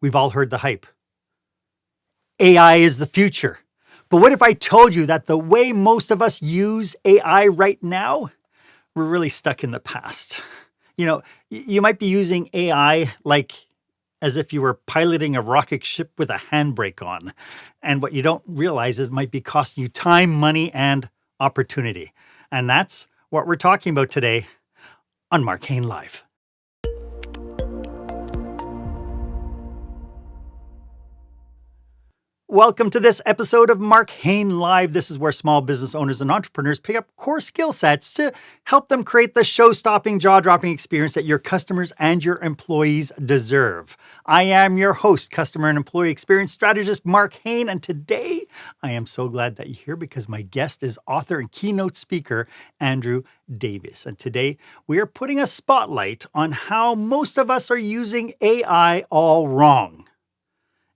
We've all heard the hype. AI is the future. But what if I told you that the way most of us use AI right now, we're really stuck in the past? You might be using AI like as if you were piloting a rocket ship with a handbrake on. And what you don't realize is it might be costing you time, money, and opportunity. And that's what we're talking about today on Marc Haine Live. Welcome to this episode of Marc Haine Live. This is where small business owners and entrepreneurs pick up core skill sets to help them create the show-stopping, jaw-dropping experience that your customers and your employees deserve. I am your host, customer and employee experience strategist, Marc Haine, and today I am so glad that you're here because my guest is author and keynote speaker, Andrew Davis. And today we are putting a spotlight on how most of us are using AI all wrong.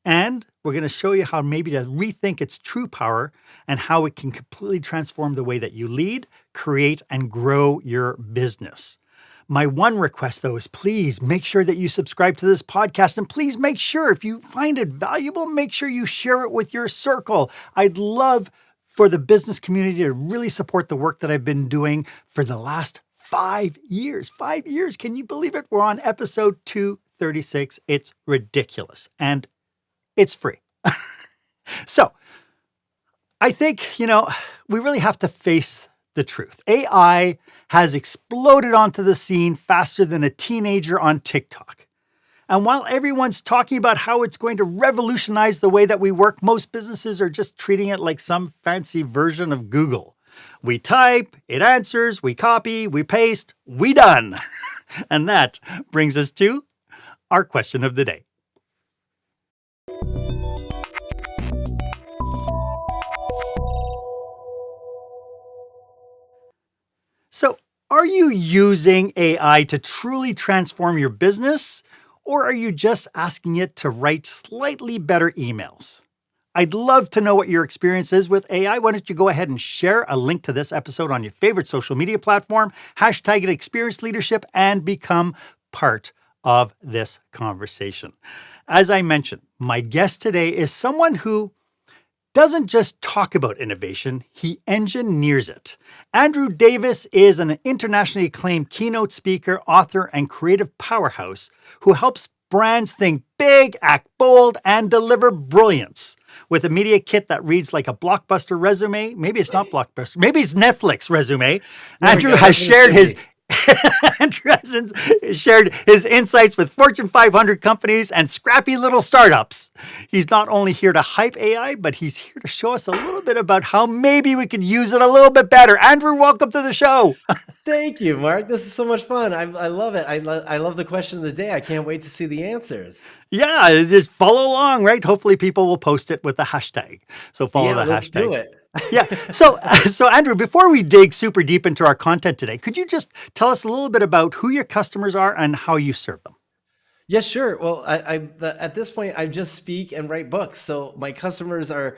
And we're going to show you how maybe to rethink its true power and how it can completely transform the way that you lead, create, and grow your business. My one request, though, is please make sure that you subscribe to this podcast. And please make sure, if you find it valuable, make sure you share it with your circle. I'd love for the business community to really support the work that I've been doing for the last 5 years. 5 years. Can you believe it? We're on episode 236. It's ridiculous. And it's free. So I think, we really have to face the truth. AI has exploded onto the scene faster than a teenager on TikTok. And while everyone's talking about how it's going to revolutionize the way that we work, most businesses are just treating it like some fancy version of Google. We type, it answers, we copy, we paste, we done. And that brings us to our question of the day. So, are you using AI to truly transform your business, or are you just asking it to write slightly better emails? I'd love to know what your experience is with AI. Why don't you go ahead and share a link to this episode on your favorite social media platform, hashtag it Experience Leadership, and become part of this conversation. As I mentioned, my guest today is someone who doesn't just talk about innovation, he engineers it. Andrew Davis is an internationally acclaimed keynote speaker, author, and creative powerhouse who helps brands think big, act bold, and deliver brilliance. With a media kit that reads like a Blockbuster resume, maybe it's not Blockbuster, maybe it's Netflix resume, Andrew has shared his Andrew has shared his insights with Fortune 500 companies and scrappy little startups. He's not only here to hype AI, but he's here to show us a little bit about how maybe we could use it a little bit better. Andrew, welcome to the show. Thank you, Mark. This is so much fun. I love it. I love the question of the day. I can't wait to see the answers. Yeah, just follow along, right? Hopefully people will post it with the hashtag. So follow the hashtag. Let's do it. Yeah. So Andrew, before we dig super deep into our content today, could you just tell us a little bit about who your customers are and how you serve them? Yeah, sure. Well, at this point, I just speak and write books. So my customers are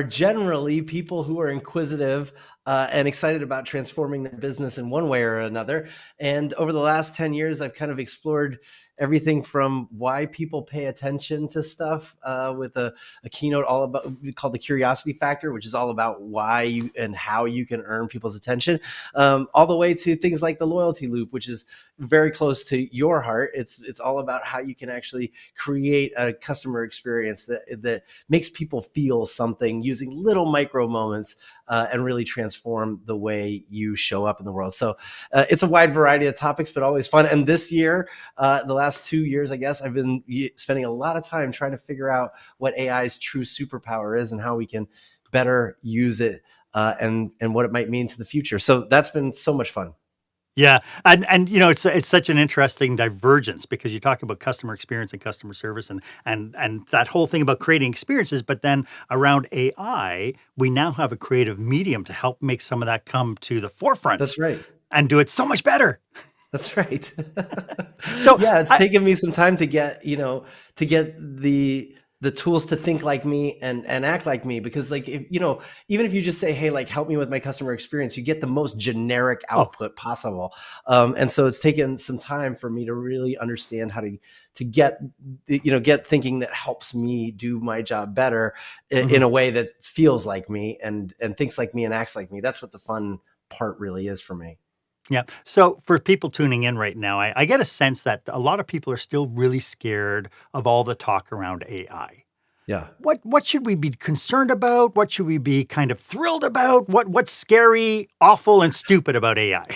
generally people who are inquisitive and excited about transforming their business in one way or another. And over the last 10 years, I've kind of explored everything from why people pay attention to stuff with a keynote all about, we call the curiosity factor, which is all about why you and how you can earn people's attention, all the way to things like the loyalty loop, which is very close to your heart. It's all about how you can actually create a customer experience that makes people feel something using little micro moments and really transform the way you show up in the world. So it's a wide variety of topics, but always fun. And this year, the last 2 years, I guess, I've been spending a lot of time trying to figure out what AI's true superpower is and how we can better use it and what it might mean to the future. So that's been so much fun. Yeah. And it's such an interesting divergence because you talk about customer experience and customer service and that whole thing about creating experiences, but then around AI, we now have a creative medium to help make some of that come to the forefront. That's right. And do it so much better. That's right. So yeah, it's taken me some time to get the the tools to think like me and act like me. Because like, if, you know, even if you just say, hey, like, help me with my customer experience, you get the most generic output possible. And so it's taken some time for me to really understand how to get, you know, get thinking that helps me do my job better in a way that feels like me and thinks like me and acts like me. That's what the fun part really is for me. Yeah. So for people tuning in right now, I get a sense that a lot of people are still really scared of all the talk around AI. Yeah. What should we be concerned about? What should we be kind of thrilled about? What's scary, awful, and stupid about AI?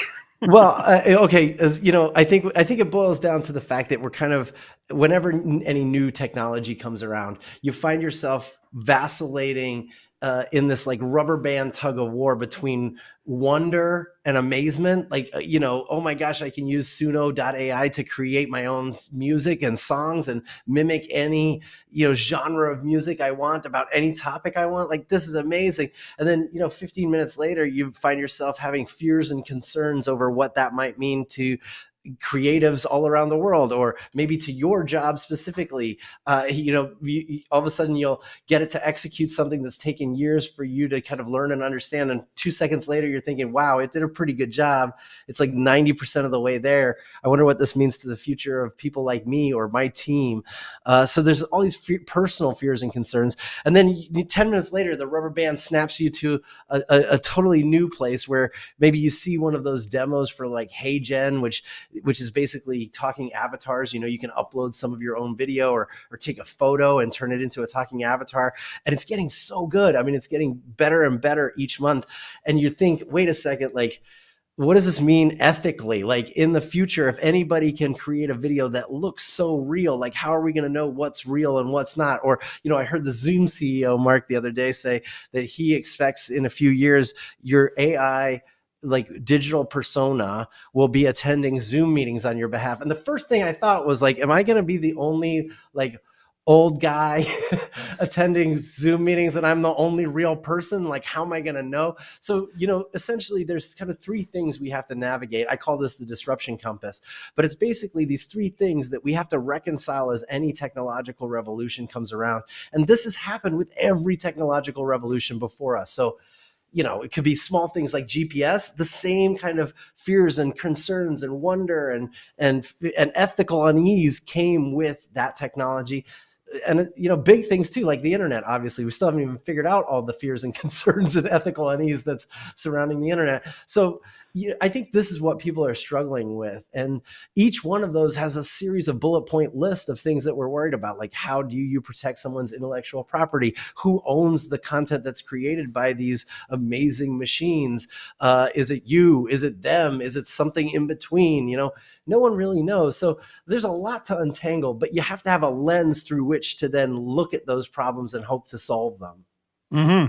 Well, okay, as you know, I think it boils down to the fact that we're kind of, whenever any new technology comes around, you find yourself vacillating in this like rubber band tug of war between wonder and amazement. Like, you know, oh my gosh, I can use Suno AI to create my own music and songs and mimic any, you know, genre of music I want about any topic I want. Like, this is amazing. And then, you know, 15 minutes later, you find yourself having fears and concerns over what that might mean to creatives all around the world, or maybe to your job specifically. You know, all of a sudden you'll get it to execute something that's taken years for you to kind of learn and understand. And 2 seconds later, you're thinking, wow, it did a pretty good job. It's like 90% of the way there. I wonder what this means to the future of people like me or my team. So there's all these personal fears and concerns. And then 10 minutes later, the rubber band snaps you to a totally new place where maybe you see one of those demos for like Hey Gen, which is basically talking avatars. You know, you can upload some of your own video or take a photo and turn it into a talking avatar. And it's getting so good. I mean, it's getting better and better each month. And you think, wait a second, like, what does this mean ethically? Like, in the future, if anybody can create a video that looks so real, like, how are we going to know what's real and what's not? Or, you know, I heard the Zoom CEO, Mark, the other day say that he expects in a few years, your AI like digital persona will be attending Zoom meetings on your behalf. And the first thing I thought was like, am I going to be the only like old guy attending Zoom meetings and I'm the only real person? Like, how am I going to know? So, you know, essentially there's kind of three things we have to navigate. I call this the disruption compass, but it's basically these three things that we have to reconcile as any technological revolution comes around. And this has happened with every technological revolution before us. So, you know, it could be small things like GPS, the same kind of fears and concerns and wonder and ethical unease came with that technology. And, you know, big things too, like the internet, obviously, we still haven't even figured out all the fears and concerns and ethical unease that's surrounding the internet. So I think this is what people are struggling with. And each one of those has a series of bullet point list of things that we're worried about. Like, how do you protect someone's intellectual property? Who owns the content that's created by these amazing machines? Is it you? Is it them? Is it something in between? You know, no one really knows. So there's a lot to untangle, but you have to have a lens through which to then look at those problems and hope to solve them.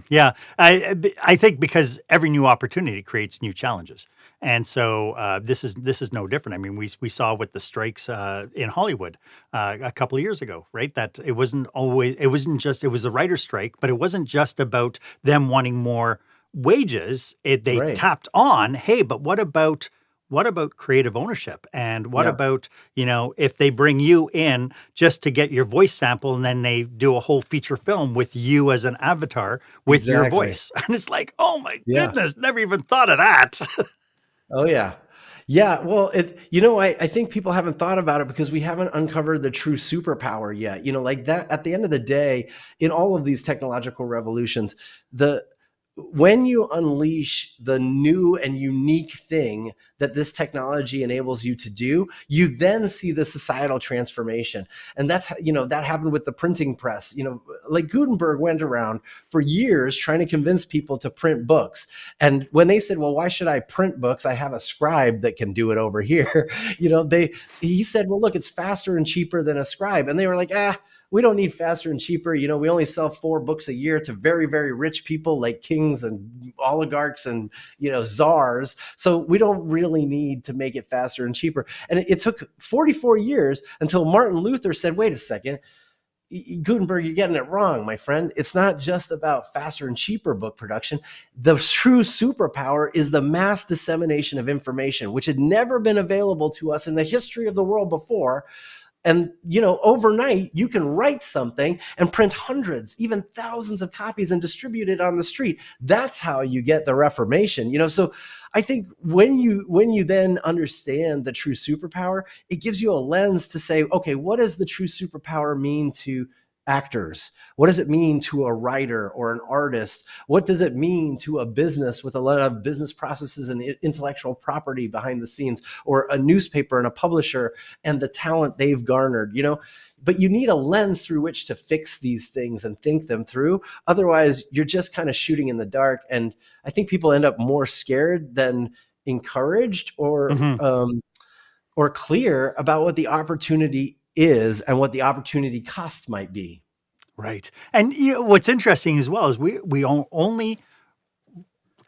Yeah, I think because every new opportunity creates new challenges, and so this is no different. I mean, we saw with the strikes in Hollywood a couple of years ago, right? That it was a writer's strike, but it wasn't just about them wanting more wages. They Right. tapped on, hey, but what about creative ownership? And what Yeah. about, you know, if they bring you in just to get your voice sample and then they do a whole feature film with you as an avatar with your Exactly. voice? And it's like, oh my Yeah. goodness, never even thought of that. Oh yeah. Yeah. Well, you know, I think people haven't thought about it because we haven't uncovered the true superpower yet. You know, like that at the end of the day, in all of these technological revolutions, when you unleash the new and unique thing that this technology enables you to do, you then see the societal transformation. And that's, you know, that happened with the printing press. You know, like Gutenberg went around for years trying to convince people to print books. And when they said, well, why should I print books? I have a scribe that can do it over here. You know, he said, well, look, it's faster and cheaper than a scribe. And they were like, we don't need faster and cheaper. You know, we only sell 4 books a year to very, very rich people like kings and oligarchs and, you know, czars. So we don't really need to make it faster and cheaper. And it took 44 years until Martin Luther said, wait a second, Gutenberg, you're getting it wrong, my friend. It's not just about faster and cheaper book production. The true superpower is the mass dissemination of information, which had never been available to us in the history of the world before. And, overnight you can write something and print hundreds, even thousands of copies and distribute it on the street. That's how you get the Reformation, So I think when you then understand the true superpower, it gives you a lens to say, okay, what does the true superpower mean to actors? What does it mean to a writer or an artist? What does it mean to a business with a lot of business processes and intellectual property behind the scenes, or a newspaper and a publisher and the talent they've garnered, But you need a lens through which to fix these things and think them through. Otherwise, you're just kind of shooting in the dark. And I think people end up more scared than encouraged or clear about what the opportunity is and what the opportunity cost might be. Right. And what's interesting as well is we are only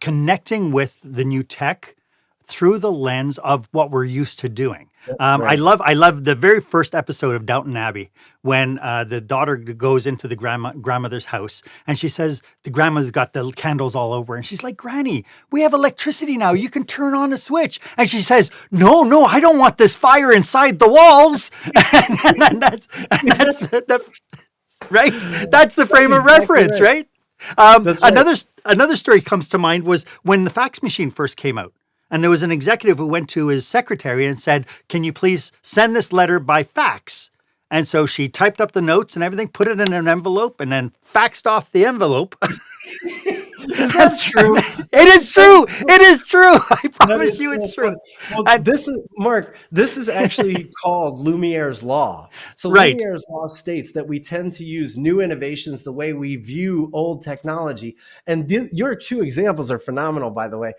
connecting with the new tech through the lens of what we're used to doing. Right. I love the very first episode of Downton Abbey when the daughter goes into the grandmother's house, and she says the grandmother's got the candles all over, and she's like, "Granny, we have electricity now. You can turn on a switch." And she says, "No, I don't want this fire inside the walls." and that's the right. That's the frame of reference, right? Another story comes to mind was when the fax machine first came out. And there was an executive who went to his secretary and said, "Can you please send this letter by fax?" And so she typed up the notes and everything, put it in an envelope, and then faxed off the envelope. Is that true? It is true. It is true. I promise you it's true. Well, this is, Mark, this is actually called Lumiere's Law. So Right. Lumiere's Law states that we tend to use new innovations the way we view old technology. And your two examples are phenomenal, by the way.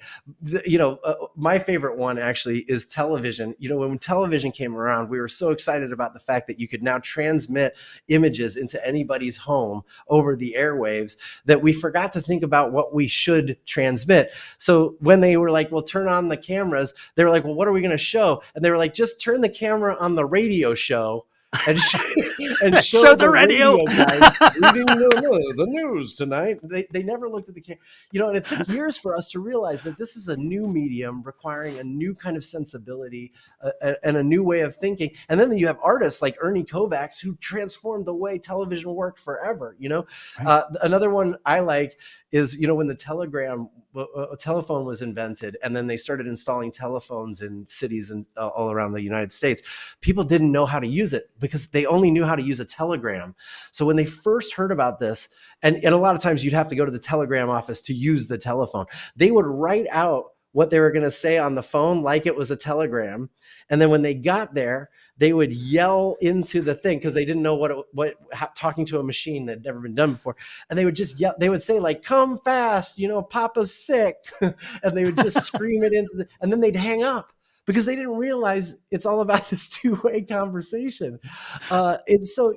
My favorite one actually is television. When television came around, we were so excited about the fact that you could now transmit images into anybody's home over the airwaves that we forgot to think about what we should transmit. So when they were like, "Well, turn on the cameras," they were like, "Well, what are we going to show?" And they were like, "Just turn the camera on the radio show and show the radio guys reading the news tonight." They never looked at the camera, and it took years for us to realize that this is a new medium requiring a new kind of sensibility and a new way of thinking. And then you have artists like Ernie Kovacs who transformed the way television worked forever. Right. Another one I like is, when the telephone was invented, and then they started installing telephones in cities and all around the United States. People didn't know how to use it because they only knew how to use a telegram. So when they first heard about this, and a lot of times you'd have to go to the telegram office to use the telephone, they would write out what they were going to say on the phone like it was a telegram. And then when they got there, they would yell into the thing because they didn't know what talking to a machine had never been done before. And they would just yell. They would say like, "Come fast, Papa's sick." And they would just scream it and then they'd hang up because they didn't realize it's all about this two-way conversation. It's so,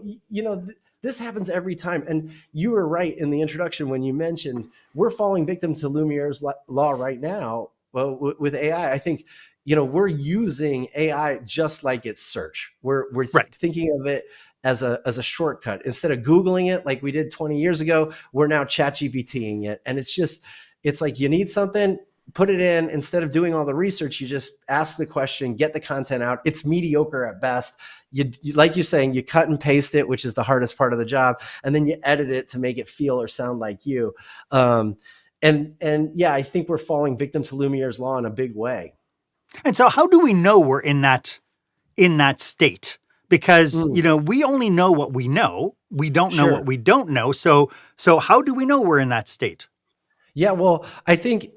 this happens every time. And you were right in the introduction when you mentioned we're falling victim to Lumiere's law right now. Well, with AI, I think, we're using AI just like it's search. We're Right. thinking of it as a shortcut. Instead of Googling it like we did 20 years ago, we're now ChatGPTing it. And it's like you need something, put it in. Instead of doing all the research, you just ask the question, get the content out. It's mediocre at best. You like you're saying, you cut and paste it, which is the hardest part of the job. And then you edit it to make it feel or sound like you. And yeah, I think we're falling victim to Lumiere's law in a big way. And so how do we know we're in that state? Because, we only know what we know. We don't know what we don't know. So how do we know we're in that state? Yeah, well, I think,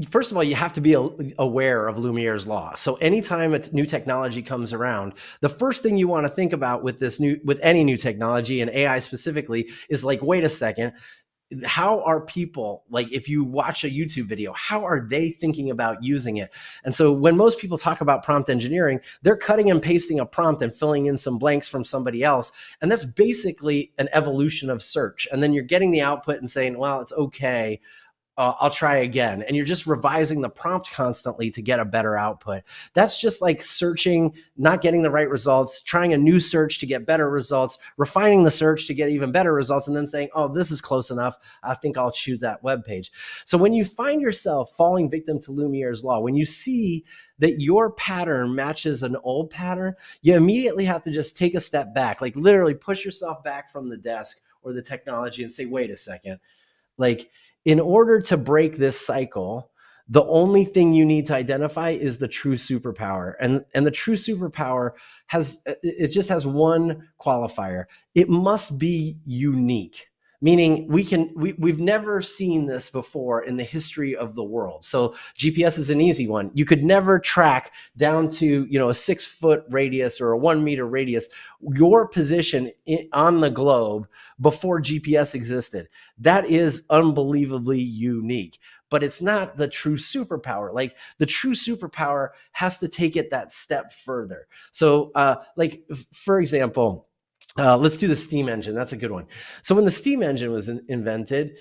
first of all, you have to be aware of Lumiere's law. So anytime new technology comes around, the first thing you want to think about with any new technology, and AI specifically, is like, wait a second, how are people, like if you watch a YouTube video, how are they thinking about using it? And so when most people talk about prompt engineering, they're cutting and pasting a prompt and filling in some blanks from somebody else. And that's basically an evolution of search. And then you're getting the output and saying, well, it's okay. I'll try again. And you're just revising the prompt constantly to get a better output. That's just like searching, not getting the right results, trying a new search to get better results, refining the search to get even better results, and then saying, oh, this is close enough. I think I'll choose that web page. So when you find yourself falling victim to Lumiere's law, when you see that your pattern matches an old pattern, you immediately have to just take a step back, like literally push yourself back from the desk or the technology and say, wait a second. Like, in order to break this cycle, the only thing you need to identify is the true superpower. And the true superpower just has one qualifier. It must be unique. Meaning we've never seen this before in the history of the world. So GPS is an easy one. You could never track down to, a 6-foot radius or a 1 meter radius, your position on the globe before GPS existed. That is unbelievably unique, but it's not the true superpower. Like, the true superpower has to take it that step further. So for example, let's do the steam engine. That's a good one. So when the steam engine was invented,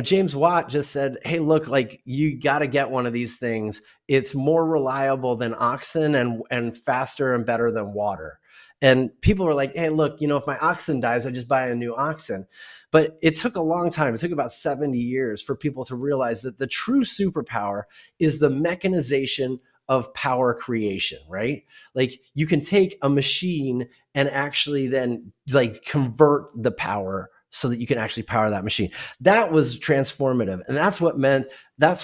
James Watt just said, hey, look, like, you got to get one of these things. It's more reliable than oxen and faster and better than water. And people were like, hey, look, if my oxen dies, I just buy a new oxen. But it took a long time. It took about 70 years for people to realize that the true superpower is the mechanization of power creation, right? Like, you can take a machine and actually then like convert the power so that you can actually power that machine. That was transformative. And that's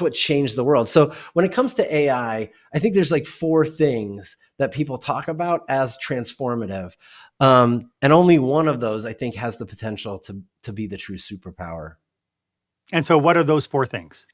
what changed the world. So when it comes to AI, I think there's like 4 things that people talk about as transformative. And only one of those, I think, has the potential to be the true superpower. And so what are those 4 things?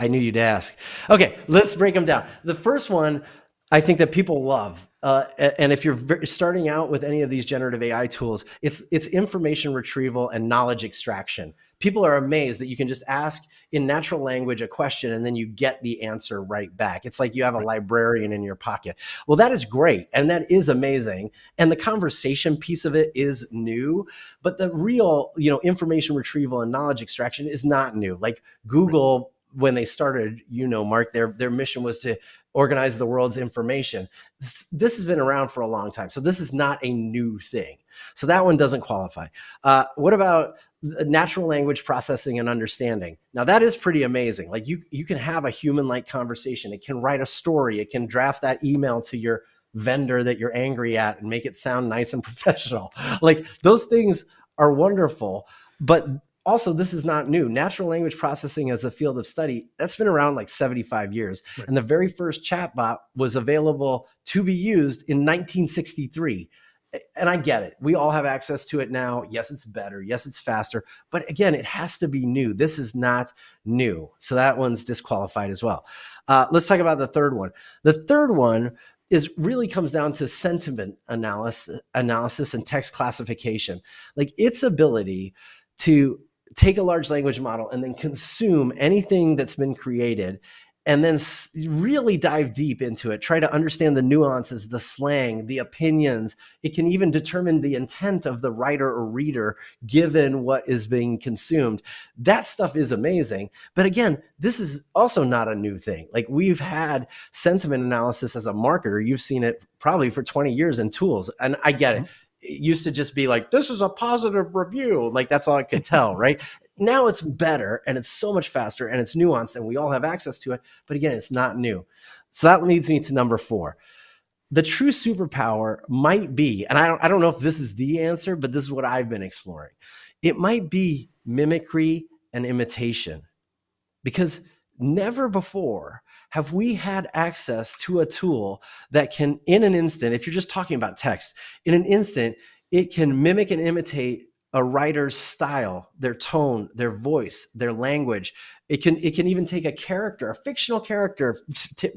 I knew you'd ask. Okay, let's break them down. The first one, I think that people love, and if you're starting out with any of these generative AI tools, it's information retrieval and knowledge extraction. People are amazed that you can just ask in natural language a question and then you get the answer right back. It's like you have a librarian in your pocket. Well, that is great, and that is amazing. And the conversation piece of it is new, but the real, information retrieval and knowledge extraction is not new. Like Google, when they started, Mark, their mission was to organize the world's information. This has been around for a long time. So this is not a new thing. So that one doesn't qualify. What about natural language processing and understanding? Now that is pretty amazing. Like, you can have a human-like conversation. It can write a story. It can draft that email to your vendor that you're angry at and make it sound nice and professional. Like, those things are wonderful, but also, this is not new. Natural language processing as a field of study, that's been around like 75 years. Right. And the very first chatbot was available to be used in 1963. And I get it. We all have access to it now. Yes, it's better. Yes, it's faster. But again, it has to be new. This is not new. So that one's disqualified as well. Let's talk about the third one. The third one really comes down to sentiment analysis and text classification. Like, its ability to take a large language model and then consume anything that's been created and then really dive deep into it, try to understand the nuances, the slang, the opinions. It can even determine the intent of the writer or reader given what is being consumed. That stuff is amazing. But again, this is also not a new thing. Like, we've had sentiment analysis as a marketer. You've seen it probably for 20 years in tools. And I get it. It used to just be like, this is a positive review. Like, that's all I could tell, right? Now it's better, and it's so much faster, and it's nuanced, and we all have access to it. But again, it's not new. So that leads me to number 4. The true superpower might be, and I don't know if this is the answer, but this is what I've been exploring. It might be mimicry and imitation, because never before have we had access to a tool that can, in an instant, if you're just talking about text, in an instant, it can mimic and imitate a writer's style, their tone, their voice, their language. It can even take a character, a fictional character,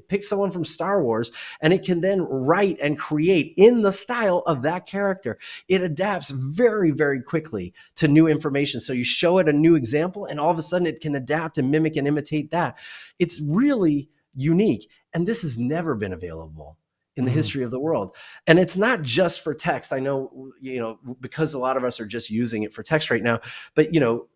pick someone from Star Wars, and it can then write and create in the style of that character. It adapts very, very quickly to new information. So you show it a new example, and all of a sudden it can adapt and mimic and imitate that. It's really unique. And this has never been available in the history of the world. And it's not just for text. I know, because a lot of us are just using it for text right now, but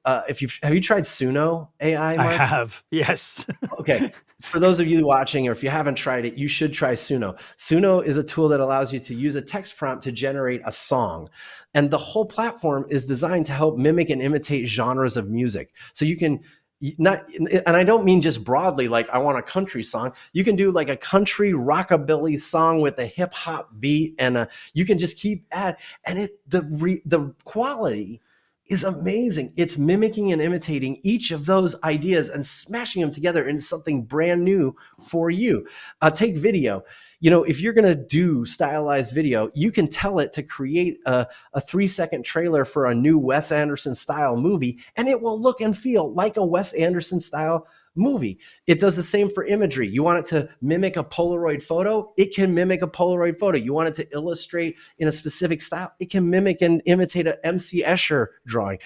have you tried Suno AI, Mark? I have, yes. Okay. For those of you watching, or if you haven't tried it, you should try Suno. Suno is a tool that allows you to use a text prompt to generate a song. And the whole platform is designed to help mimic and imitate genres of music. So you can and I don't mean just broadly, like I want a country song. You can do like a country rockabilly song with a hip hop beat, and you can just keep at, and the quality is amazing. It's mimicking and imitating each of those ideas and smashing them together into something brand new for you. Take video. If you're going to do stylized video, you can tell it to create a 3-second trailer for a new Wes Anderson style movie, and it will look and feel like a Wes Anderson style movie. It does the same for imagery. You want it to mimic a Polaroid photo? It can mimic a Polaroid photo. You want it to illustrate in a specific style? It can mimic and imitate an M.C. Escher drawing.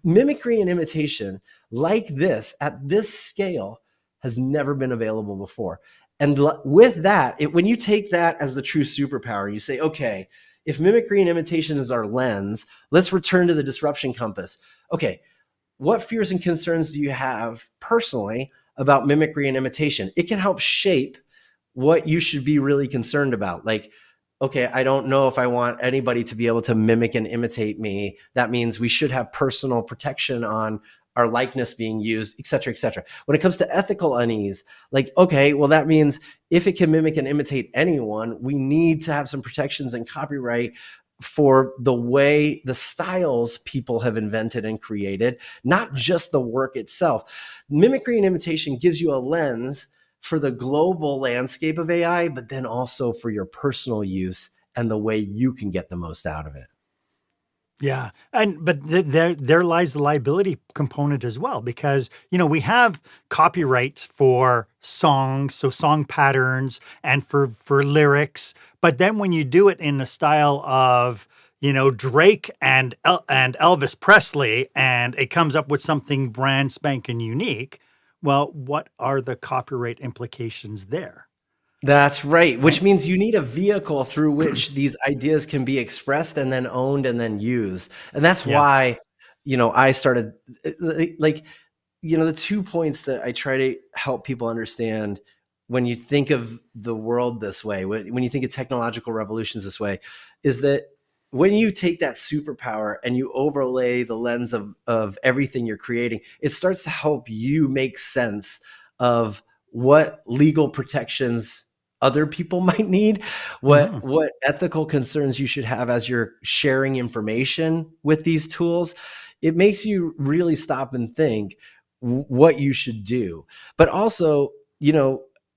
Mimicry and imitation like this at this scale has never been available before. And with that, when you take that as the true superpower, you say, okay, if mimicry and imitation is our lens, let's return to the disruption compass. Okay, what fears and concerns do you have personally about mimicry and imitation? It can help shape what you should be really concerned about. Like, okay, I don't know if I want anybody to be able to mimic and imitate me. That means we should have personal protection on our likeness being used, et cetera, et cetera. When it comes to ethical unease, like, okay, well, that means if it can mimic and imitate anyone, we need to have some protections and copyright for the way the styles people have invented and created, not just the work itself. Mimicry and imitation gives you a lens for the global landscape of AI, but then also for your personal use and the way you can get the most out of it. Yeah. But there lies the liability component as well, because, we have copyrights for songs, so song patterns, and for lyrics. But then when you do it in the style of, Drake and Elvis Presley, and it comes up with something brand spanking unique, well, what are the copyright implications there? That's right, which means you need a vehicle through which these ideas can be expressed and then owned and then used. And that's why, I started the 2 points that I try to help people understand when you think of the world this way, when you think of technological revolutions this way, is that when you take that superpower and you overlay the lens of everything you're creating, it starts to help you make sense of what legal protections other people might need, what ethical concerns you should have as you're sharing information with these tools. It makes you really stop and think what you should do. But also,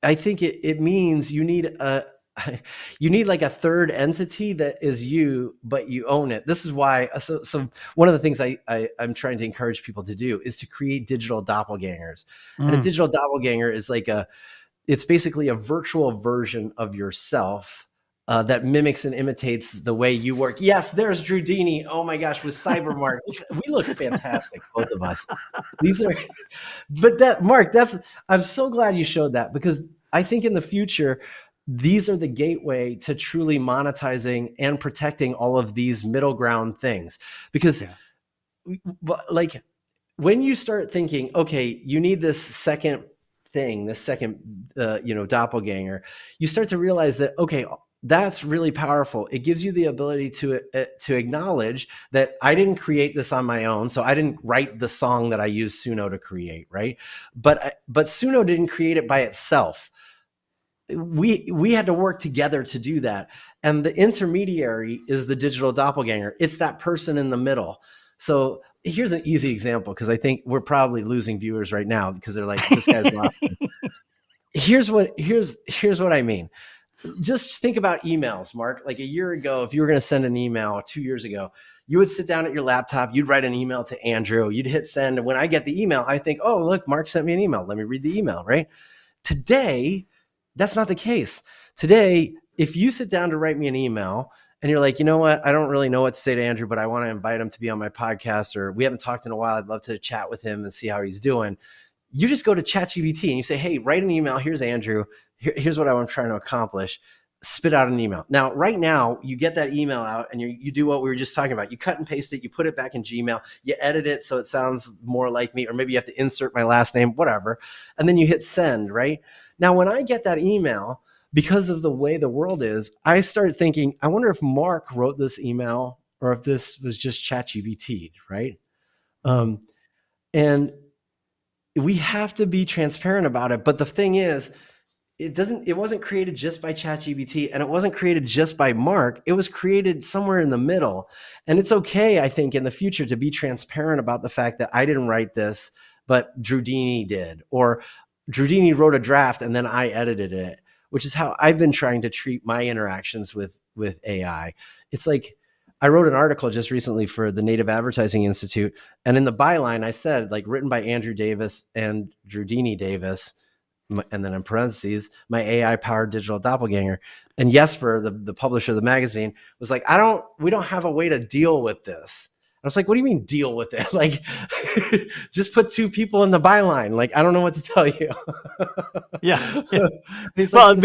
I think it means you need like a third entity that is you, but you own it. This is why. So one of the things I'm trying to encourage people to do is to create digital doppelgangers. And a digital doppelganger is it's basically a virtual version of yourself that mimics and imitates the way you work. Yes, there's Drewdini. Oh my gosh, with CyberMark. We look fantastic, both of us. Mark, I'm so glad you showed that, because I think in the future, these are the gateway to truly monetizing and protecting all of these middle ground things. Because when you start thinking, okay, you need this second thing, this second, doppelganger, you start to realize that, okay, that's really powerful. It gives you the ability to acknowledge that I didn't create this on my own. So I didn't write the song that I used Suno to create, right? But Suno didn't create it by itself. We had to work together to do that. And the intermediary is the digital doppelganger. It's that person in the middle. So here's an easy example, because I think we're probably losing viewers right now because they're like, this guy's lost. Here's what I mean. Just think about emails, Mark. Like a year ago, if you were going to send an email, or 2 years ago, you would sit down at your laptop, you'd write an email to Andrew, you'd hit send. And when I get the email, I think, oh, look, Mark sent me an email. Let me read the email, right? Today, that's not the case. Today, if you sit down to write me an email and you're like, you know what, I don't really know what to say to Andrew, but I want to invite him to be on my podcast, or we haven't talked in a while, I'd love to chat with him and see how he's doing. You just go to Chatgpt and you say, hey, write an email. Here's Andrew. Here's what I'm trying to accomplish. spit out an email. Now, right now, you get that email out and you do what we were just talking about. You cut and paste it, you put it back in Gmail, you edit it so it sounds more like me, or maybe you have to insert my last name, whatever. And then you hit send, right? Now, when I get that email, because of the way the world is, I start thinking, I wonder if Mark wrote this email or if this was just ChatGPT, right? And we have to be transparent about it. But the thing is, it wasn't created just by ChatGPT, and it wasn't created just by Mark. It was created somewhere in the middle. And it's okay, I think, in the future to be transparent about the fact that I didn't write this, but Drewdini did, or Drewdini wrote a draft and then I edited it, which is how I've been trying to treat my interactions with AI. It's like, I wrote an article just recently for the Native Advertising Institute, and in the byline I said, like, written by Andrew Davis and Drewdini Davis, and then in parentheses, my AI powered digital doppelganger. And Jesper, the publisher of the magazine, was like, we don't have a way to deal with this. I was like, what do you mean deal with it? Like, just put two people in the byline. Like, I don't know what to tell you. Yeah. Well,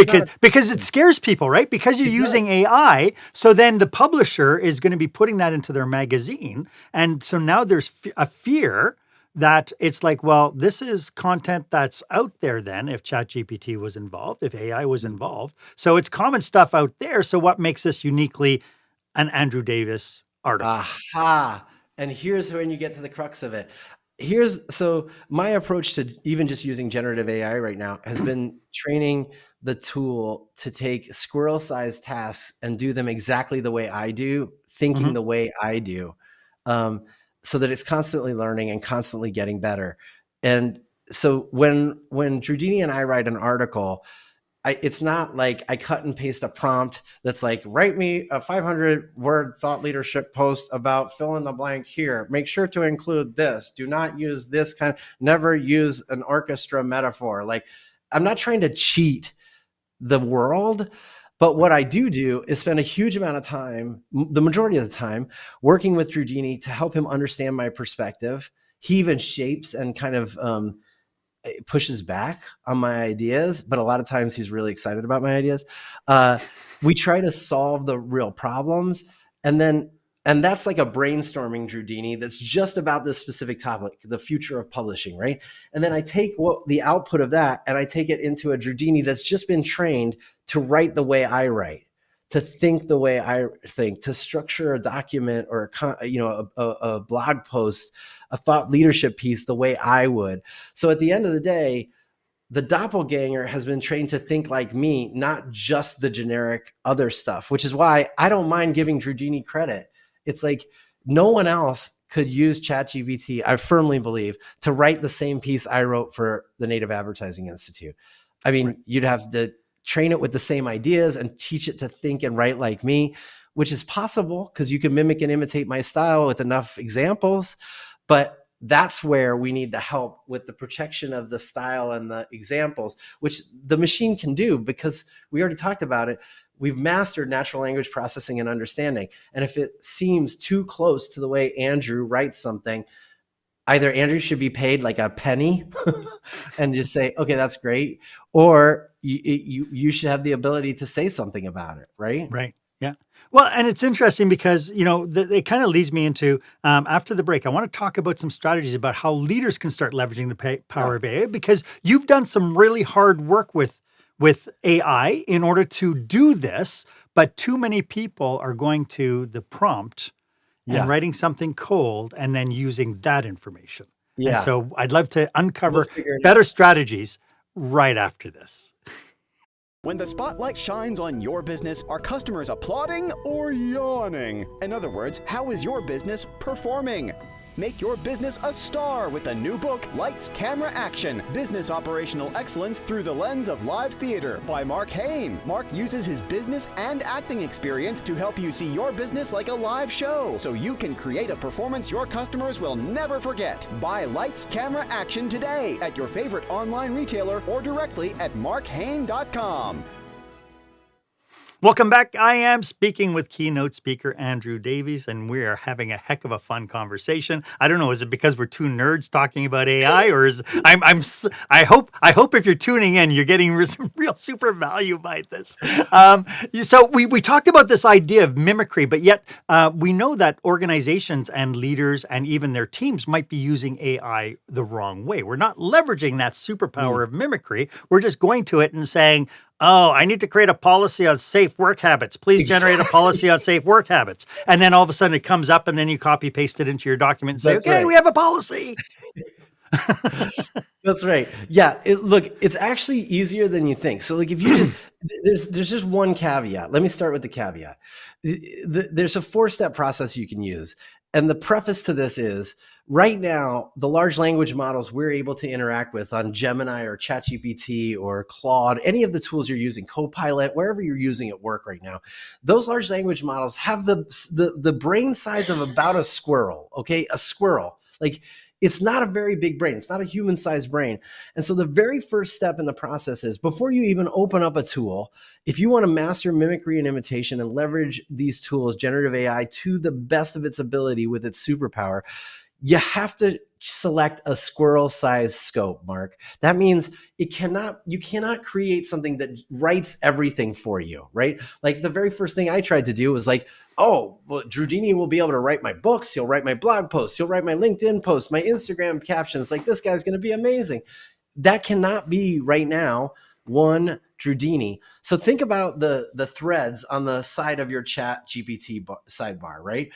because it scares people, right? Because you're using AI. So then the publisher is going to be putting that into their magazine. And so now there's a fear that it's like, well, this is content that's out there then if ChatGPT was involved, if AI was involved. So it's common stuff out there. So what makes this uniquely an Andrew Davis article? Aha. And here's when you get to the crux of it. So my approach to even just using generative AI right now has been training the tool to take squirrel-sized tasks and do them exactly the way I do, thinking the way I do. So that it's constantly learning and constantly getting better. And so when Drewdini and I write an article, it's not like I cut and paste a prompt that's like, write me a 500-word thought leadership post about fill in the blank here. Make sure to include this. Do not use this never use an orchestra metaphor. Like, I'm not trying to cheat the world. But what I do is spend a huge amount of time, the majority of the time, working with Drewdini to help him understand my perspective. He even shapes and kind of pushes back on my ideas, but a lot of times he's really excited about my ideas. We try to solve the real problems, and that's like a brainstorming Drewdini that's just about this specific topic, the future of publishing, right? And then I take the output of that and I take it into a Drewdini that's just been trained to write the way I write, to think the way I think, to structure a document or a blog post, a thought leadership piece the way I would. So at the end of the day, the doppelganger has been trained to think like me, not just the generic other stuff, which is why I don't mind giving Drewdini credit. It's like no one else could use ChatGPT, I firmly believe, to write the same piece I wrote for the Native Advertising Institute. I mean, You'd have to train it with the same ideas and teach it to think and write like me, which is possible because you can mimic and imitate my style with enough examples. But that's where we need the help with the protection of the style and the examples, which the machine can do because we already talked about it. We've mastered natural language processing and understanding. And if it seems too close to the way Andrew writes something, either Andrew should be paid like a penny and just say, okay, that's great. Or you should have the ability to say something about it, right? Right. Yeah. Well, and it's interesting because, it kind of leads me into, after the break, I want to talk about some strategies about how leaders can start leveraging the power of AI, because you've done some really hard work with AI in order to do this, but too many people are going to the prompt and writing something cold and then using that information. Yeah. And so I'd love to uncover better strategies right after this. When the spotlight shines on your business, are customers applauding or yawning? In other words, how is your business performing? Make your business a star with the new book, Lights, Camera, Action, Business Operational Excellence Through the Lens of Live Theater by Marc Haine. Marc uses his business and acting experience to help you see your business like a live show, so you can create a performance your customers will never forget. Buy Lights, Camera, Action today at your favorite online retailer or directly at marchaine.com. Welcome back. I am speaking with keynote speaker Andrew Davis, and we are having a heck of a fun conversation. I don't know, is it because we're two nerds talking about AI, or is I hope if you're tuning in, you're getting some real super value by this. So we talked about this idea of mimicry, but yet we know that organizations and leaders and even their teams might be using AI the wrong way. We're not leveraging that superpower of mimicry. We're just going to it and saying, oh, I need to create a policy on safe work habits. Please generate a policy on safe work habits. And then all of a sudden it comes up and then you copy paste it into your document and say, That's okay, right. we have a policy. That's right. Yeah. Look, it's actually easier than you think. So like if you just, there's just one caveat. Let me start with the caveat. There's a 4-step process you can use. And the preface to this is right now, the large language models we're able to interact with on Gemini or Chatgpt or Claude, any of the tools you're using, Copilot, wherever you're using at work right now, those large language models have the brain size of about a squirrel, okay? A squirrel. Like, it's not a very big brain. It's not a human-sized brain. And so the very first step in the process is before you even open up a tool, if you want to master mimicry and imitation and leverage these tools, generative AI, to the best of its ability with its superpower, you have to select a squirrel-sized scope, Mark. That means you cannot create something that writes everything for you, right? Like the very first thing I tried to do was like, oh, well, Drewdini will be able to write my books. He'll write my blog posts. He'll write my LinkedIn posts, my Instagram captions. Like, this guy's going to be amazing. That cannot be right now one Drewdini. So think about the threads on the side of your Chatgpt sidebar, right?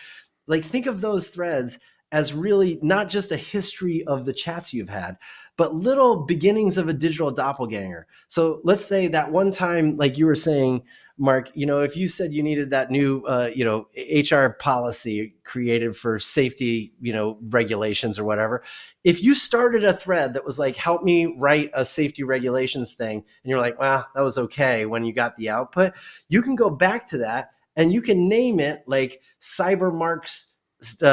Like, think of those threads as really not just a history of the chats you've had, but little beginnings of a digital doppelganger. So let's say that one time, like you were saying, Mark, if you said you needed that new, HR policy created for safety, regulations or whatever, if you started a thread that was like, help me write a safety regulations thing, and you're like, well, that was okay when you got the output, you can go back to that and you can name it like CyberMark's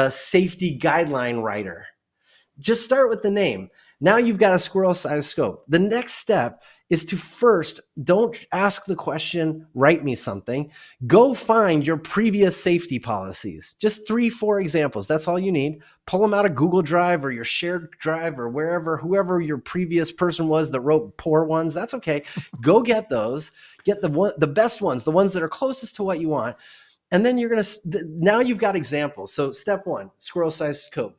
safety guideline writer. Just start with the name. Now you've got a squirrel-sized scope. The next step is to first, don't ask the question, write me something. Go find your previous safety policies. Just 3-4 examples. That's all you need. Pull them out of Google Drive or your shared drive or whoever your previous person was that wrote poor ones. That's okay. Go get those. Get the best ones, the ones that are closest to what you want. And then now you've got examples. So step 1, squirrel-sized scope.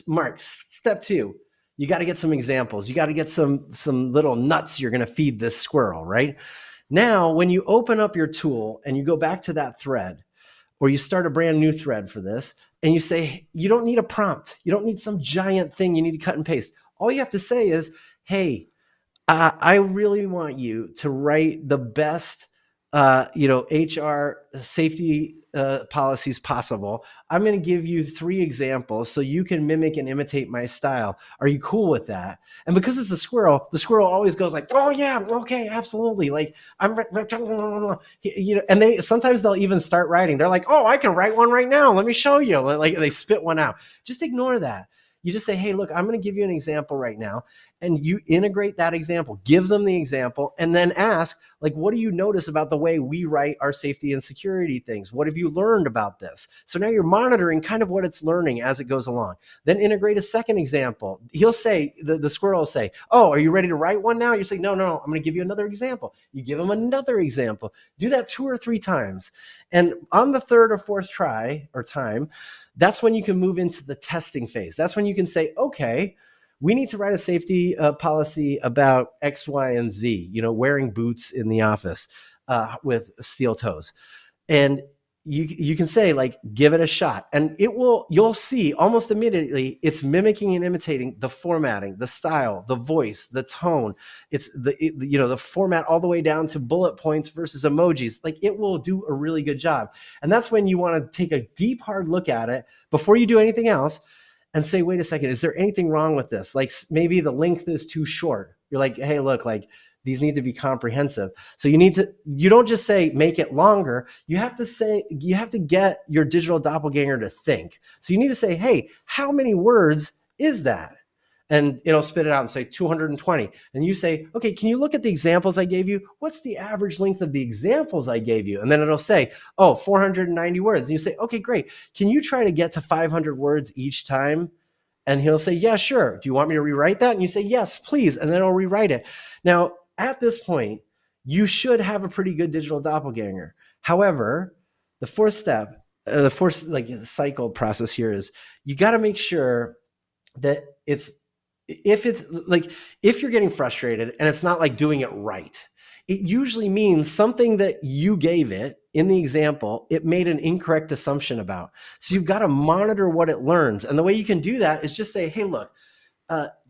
Mark, step 2, you got to get some examples. You got to get some little nuts you're going to feed this squirrel, right? Now, when you open up your tool and you go back to that thread, or you start a brand new thread for this, and you say, you don't need a prompt. You don't need some giant thing you need to cut and paste. All you have to say is, hey, I really want you to write the best HR safety policies possible. I'm going to give you 3 examples so you can mimic and imitate my style. Are you cool with that? And because it's the squirrel always goes like, oh yeah, okay, absolutely. Like and sometimes they'll even start writing. They're like, oh, I can write one right now. Let me show you. Like they spit one out. Just ignore that. You just say, hey, look, I'm going to give you an example right now. And you integrate that example, give them the example, and then ask, like, what do you notice about the way we write our safety and security things? What have you learned about this? So now you're monitoring kind of what it's learning as it goes along. Then integrate a second example. He'll say, the squirrel will say, oh, are you ready to write one now? You say, no, I'm going to give you another example. You give him another example. Do that 2 or 3 times. And on the 3rd or 4th try or time, that's when you can move into the testing phase. That's when you can say, okay, we need to write a safety policy about X, Y, and Z, wearing boots in the office with steel toes. And you can say, like, give it a shot. And you'll see almost immediately it's mimicking and imitating the formatting, the style, the voice, the tone. It's the format all the way down to bullet points versus emojis. Like, it will do a really good job. And that's when you want to take a deep, hard look at it before you do anything else and say, wait a second, is there anything wrong with this? Like, maybe the length is too short. You're like, hey, look, like, these need to be comprehensive. So you don't just say, make it longer. You have to get your digital doppelganger to think. So you need to say, hey, how many words is that? and it'll spit it out and say 220. And you say, okay, can you look at the examples I gave you? What's the average length of the examples I gave you? And then it'll say, oh, 490 words. And you say, okay, great. Can you try to get to 500 words each time? And he'll say, yeah, sure. Do you want me to rewrite that? And you say, yes, please. And then I'll rewrite it. Now, at this point, you should have a pretty good digital doppelganger. However, the fourth step, the fourth cycle process here is you got to make sure that if you're getting frustrated and it's not like doing it right, it usually means something that you gave it in the example, it made an incorrect assumption about. So you've got to monitor what it learns. And the way you can do that is just say, hey, look,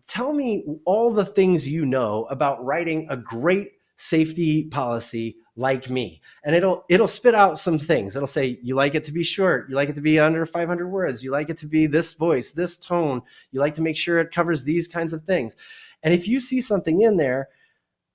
tell me all the things you know about writing a great safety policy like me. And it'll spit out some things. It'll say, you like it to be short. You like it to be under 500 words. You like it to be this voice, this tone. You like to make sure it covers these kinds of things. And if you see something in there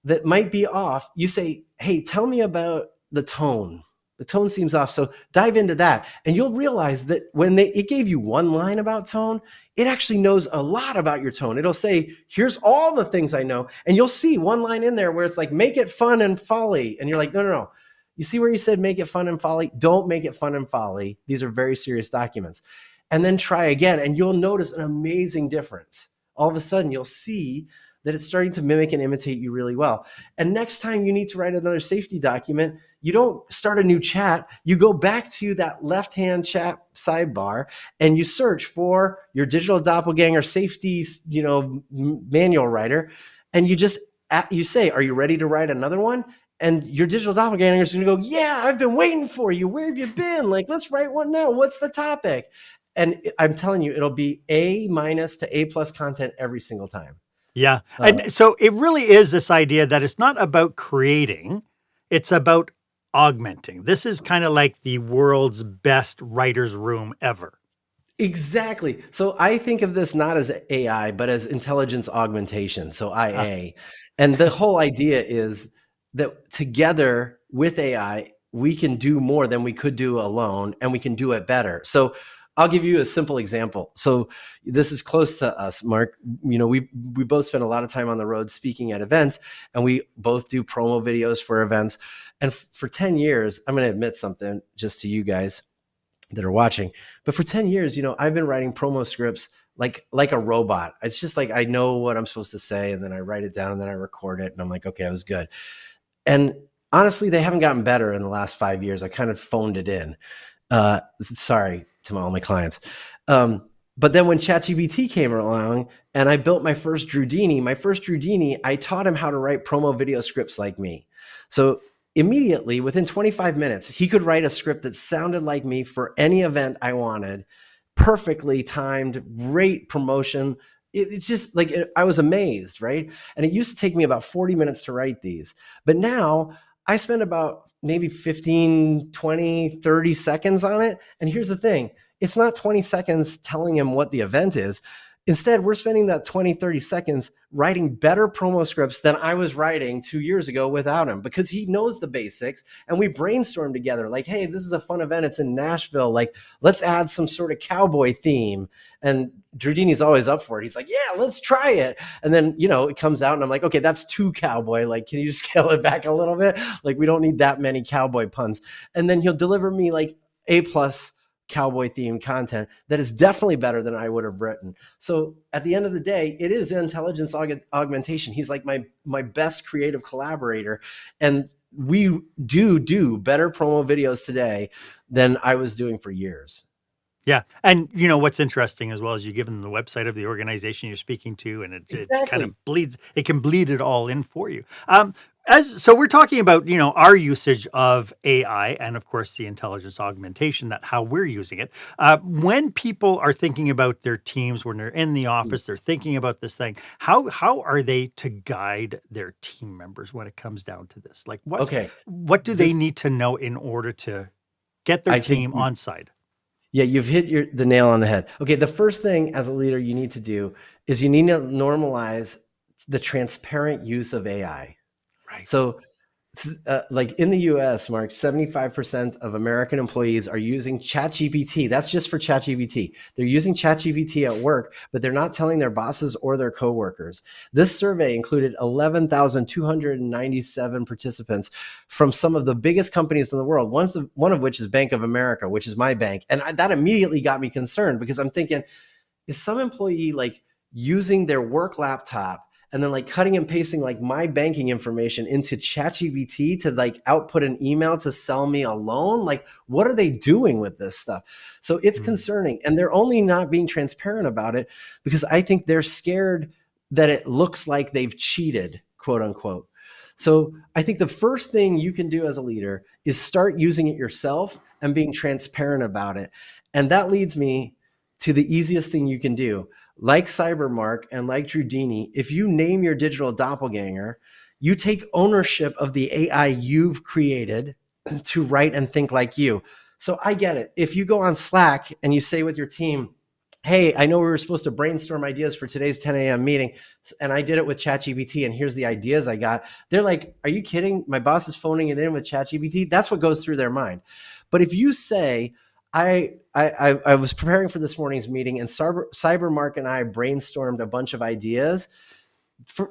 that might be off, you say, hey, tell me about the tone. The tone seems off. So dive into that. And you'll realize that when it gave you one line about tone, it actually knows a lot about your tone. It'll say, here's all the things I know. And you'll see one line in there where it's like, make it fun and folly. And you're like, no. You see where you said, make it fun and folly? Don't make it fun and folly. These are very serious documents. And then try again. And you'll notice an amazing difference. All of a sudden, you'll see that it's starting to mimic and imitate you really well. And next time you need to write another safety document, you don't start a new chat. You go back to that left-hand chat sidebar and you search for your digital doppelganger safety, manual writer. And you say, are you ready to write another one? And your digital doppelganger is going to go, yeah, I've been waiting for you. Where have you been? Like, let's write one now. What's the topic? And I'm telling you, it'll be A- to A+ content every single time. Yeah. And so it really is this idea that it's not about creating, it's about augmenting. This is kind of like the world's best writer's room ever. Exactly. So I think of this not as AI, but as intelligence augmentation. So IA. And the whole idea is that together with AI, we can do more than we could do alone, and we can do it better. So I'll give you a simple example. So this is close to us, Mark. We both spend a lot of time on the road speaking at events, and we both do promo videos for events. And for 10 years, I'm going to admit something just to you guys that are watching, but for 10 years, I've been writing promo scripts like a robot. It's just like, I know what I'm supposed to say, and then I write it down, and then I record it, and I'm like, okay, I was good. And honestly, they haven't gotten better in the last 5 years. I kind of phoned it in. Sorry to all my clients. But then when Chatgpt came along and I built my first Drewdini, I taught him how to write promo video scripts like me. So immediately, within 25 minutes, he could write a script that sounded like me for any event I wanted, perfectly timed, great promotion. It's just like, I was amazed, right? And it used to take me about 40 minutes to write these. But now I spend about maybe 15, 20, 30 seconds on it. And here's the thing. It's not 20 seconds telling him what the event is. Instead, we're spending that 20, 30 seconds writing better promo scripts than I was writing 2 years ago without him, because he knows the basics, and we brainstorm together like, hey, this is a fun event. It's in Nashville. Like, let's add some sort of cowboy theme. And Drewdini's always up for it. He's like, yeah, let's try it. And then, it comes out and I'm like, okay, that's too cowboy. Like, can you scale it back a little bit? Like, we don't need that many cowboy puns. And then he'll deliver me like A+ cowboy themed content that is definitely better than I would have written. So at the end of the day, it is intelligence augmentation. He's like my best creative collaborator. And we do better promo videos today than I was doing for years. Yeah. And what's interesting as well is you give them the website of the organization you're speaking to, and it kind of bleeds, it can bleed it all in for you. So we're talking about, our usage of AI and of course the intelligence augmentation, that how we're using it. When people are thinking about their teams, when they're in the office, they're thinking about this thing, how are they to guide their team members when it comes down to this? Like what do they need to know in order to get their team on side? Yeah, you've hit the nail on the head. Okay, the first thing as a leader you need to do is you need to normalize the transparent use of AI. Right. So like in the US, Mark, 75% of American employees are using Chatgpt. That's just for Chatgpt. They're using Chatgpt at work, but they're not telling their bosses or their coworkers. This survey included 11,297 participants from some of the biggest companies in the world, one of which is Bank of America, which is my bank. And that immediately got me concerned because I'm thinking, is some employee like using their work laptop and then like cutting and pasting like my banking information into ChatGPT to like output an email to sell me a loan? Like, what are they doing with this stuff? So it's concerning, and they're only not being transparent about it because I think they're scared that it looks like they've cheated, quote unquote. So I think the first thing you can do as a leader is start using it yourself and being transparent about it. And that leads me to the easiest thing you can do. Like CyberMark and like Drewdini, if you name your digital doppelganger, you take ownership of the AI you've created to write and think like you. So I get it. If you go on Slack and you say with your team, hey, I know we were supposed to brainstorm ideas for today's 10 a.m. meeting, and I did it with ChatGPT, and here's the ideas I got. They're like, are you kidding? My boss is phoning it in with ChatGPT. That's what goes through their mind. But if you say, I was preparing for this morning's meeting, and CyberMark and I brainstormed a bunch of ideas.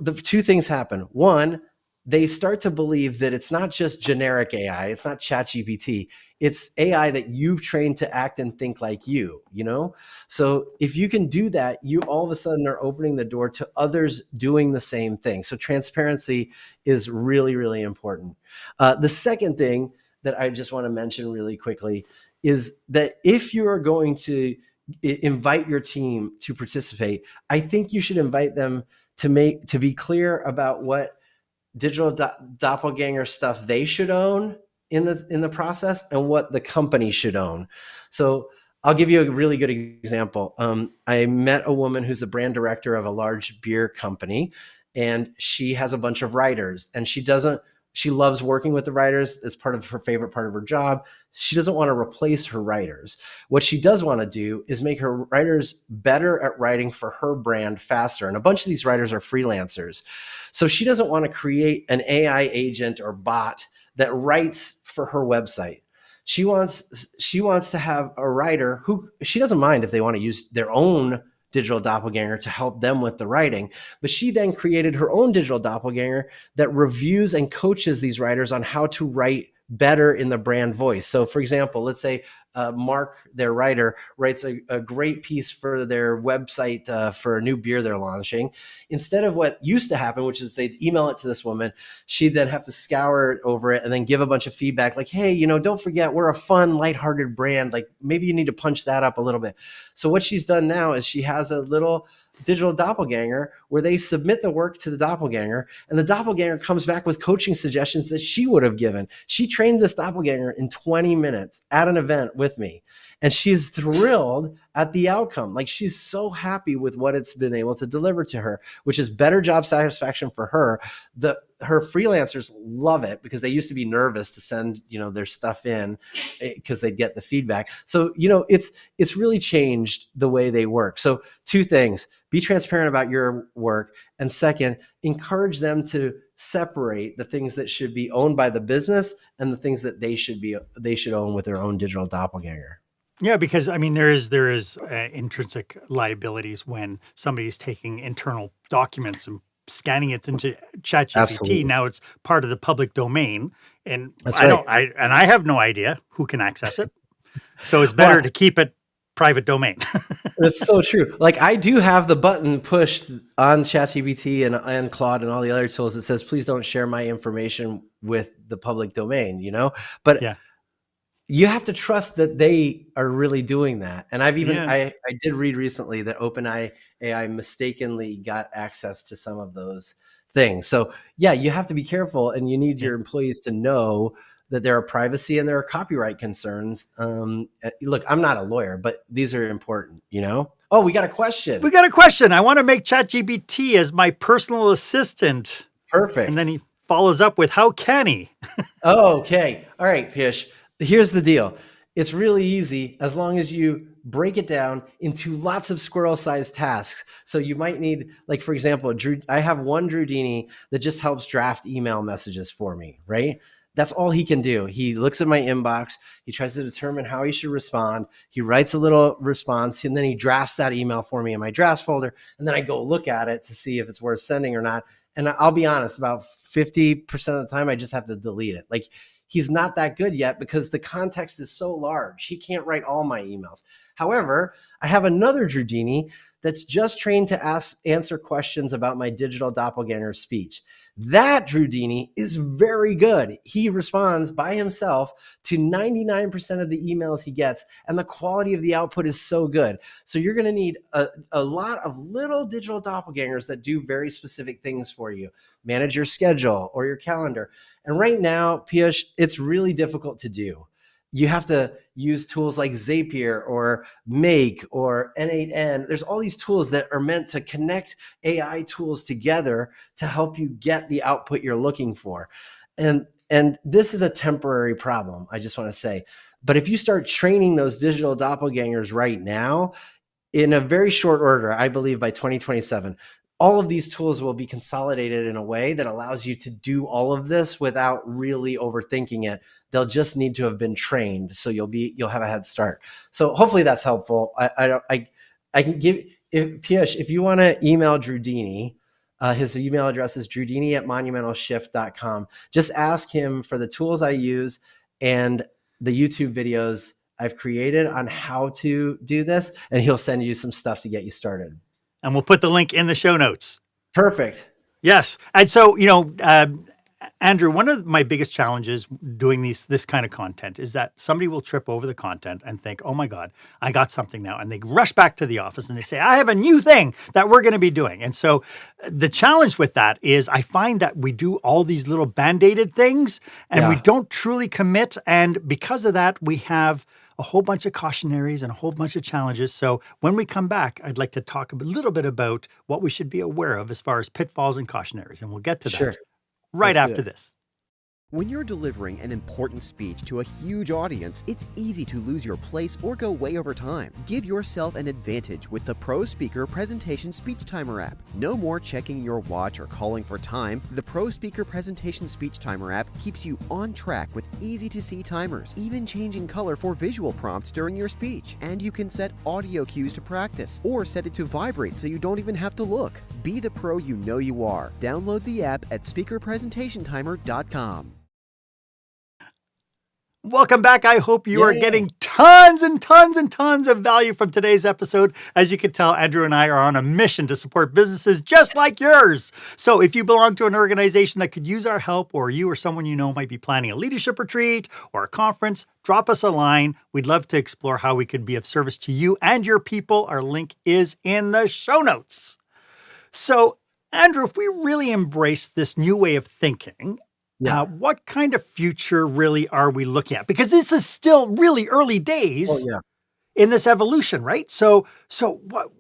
The two things happen. One, they start to believe that it's not just generic AI. It's not ChatGPT. It's AI that you've trained to act and think like you, you know? So if you can do that, you all of a sudden are opening the door to others doing the same thing. So transparency is really, really important. The second thing that I just want to mention really quickly is that if you are going to invite your team to participate, I think you should invite them to be clear about what digital doppelganger stuff they should own in the process and what the company should own. So I'll give you a really good example. I met a woman who's a brand director of a large beer company, and she has a bunch of writers, and she loves working with the writers. It's part of her favorite part of her job. She doesn't want to replace her writers. What she does want to do is make her writers better at writing for her brand faster. And a bunch of these writers are freelancers. So she doesn't want to create an AI agent or bot that writes for her website. She wants to have a writer who, she doesn't mind if they want to use their own digital doppelganger to help them with the writing. But she then created her own digital doppelganger that reviews and coaches these writers on how to write better in the brand voice. So for example, let's say Mark, their writer, writes a great piece for their website for a new beer they're launching. Instead of what used to happen, which is they'd email it to this woman, she'd then have to scour over it and then give a bunch of feedback like, hey, don't forget, we're a fun, lighthearted brand. Like maybe you need to punch that up a little bit. So what she's done now is she has a little digital doppelganger where they submit the work to the doppelganger, and the doppelganger comes back with coaching suggestions that she would have given. She trained this doppelganger in 20 minutes at an event with me, and she's thrilled at the outcome. Like she's so happy with what it's been able to deliver to her, which is better job satisfaction for her. Her freelancers love it because they used to be nervous to send, their stuff in because they'd get the feedback. So, it's really changed the way they work. So 2 things: be transparent about your work. And second, encourage them to separate the things that should be owned by the business and the things that they should own with their own digital doppelganger. Yeah, because there is intrinsic liabilities when somebody's taking internal documents and scanning it into ChatGPT. Absolutely. Now it's part of the public domain, and That's I right. I have no idea who can access it. So it's better to keep it private domain. That's so true. Like I do have the button pushed on ChatGPT and Claude and all the other tools that says, please don't share my information with the public domain, But Yeah. you have to trust that they are really doing that. And I've even, Yeah. I did read recently that OpenAI mistakenly got access to some of those things. So yeah, you have to be careful, and you need your employees to know that there are privacy and there are copyright concerns. Look, I'm not a lawyer, but these are important, Oh, we got a question. We got a question. I want to make ChatGPT as my personal assistant. Perfect. And then he follows up with, how can he? Okay. All right, Pish. Here's the deal. It's really easy as long as you break it down into lots of squirrel-sized tasks. So you might need, like, for example, I have one Drewdini that just helps draft email messages for me, right? That's all he can do. He looks at my inbox. He tries to determine how he should respond. He writes a little response, and then he drafts that email for me in my drafts folder. And then I go look at it to see if it's worth sending or not. And I'll be honest, about 50% of the time, I just have to delete it. Like, he's not that good yet because the context is so large. He can't write all my emails. However, I have another Drewdini that's just trained to answer questions about my digital doppelganger speech. That Drewdini is very good. He responds by himself to 99% of the emails he gets, and the quality of the output is so good. So you're going to need a lot of little digital doppelgangers that do very specific things for you. Manage your schedule or your calendar. And right now, Piyush, it's really difficult to do. You have to use tools like Zapier or Make or N8N. There's all these tools that are meant to connect AI tools together to help you get the output you're looking for. And this is a temporary problem, I just want to say. But if you start training those digital doppelgangers right now, in a very short order, I believe by 2027, all of these tools will be consolidated in a way that allows you to do all of this without really overthinking it. They'll just need to have been trained, so you'll have a head start. So hopefully that's helpful. I can give, Piyush, if you want to email Drewdini, his email address is drewdini@monumentalshift.com. Just ask him for the tools I use and the YouTube videos I've created on how to do this, and he'll send you some stuff to get you started. And we'll put the link in the show notes. Perfect. Yes. And so, Andrew, one of my biggest challenges doing this kind of content is that somebody will trip over the content and think, oh my God, I got something now. And they rush back to the office and they say, I have a new thing that we're going to be doing. And so the challenge with that is I find that we do all these little band-aided things and we don't truly commit. And because of that, we have a whole bunch of cautionaries and a whole bunch of challenges. So when we come back, I'd like to talk a little bit about what we should be aware of as far as pitfalls and cautionaries. And we'll get to that right after this. When you're delivering an important speech to a huge audience, it's easy to lose your place or go way over time. Give yourself an advantage with the Pro Speaker Presentation Speech Timer app. No more checking your watch or calling for time. The Pro Speaker Presentation Speech Timer app keeps you on track with easy-to-see timers, even changing color for visual prompts during your speech. And you can set audio cues to practice or set it to vibrate so you don't even have to look. Be the pro you know you are. Download the app at speakerpresentationtimer.com. Welcome back. I hope you are getting tons and tons and tons of value from today's episode. As you can tell, Andrew and I are on a mission to support businesses just like yours. So if you belong to an organization that could use our help, or you or someone you know might be planning a leadership retreat or a conference, drop us a line. We'd love to explore how we could be of service to you and your people. Our link is in the show notes. So, Andrew, if we really embrace this new way of thinking, what kind of future really are we looking at? Because this is still really early days in this evolution, right? So what,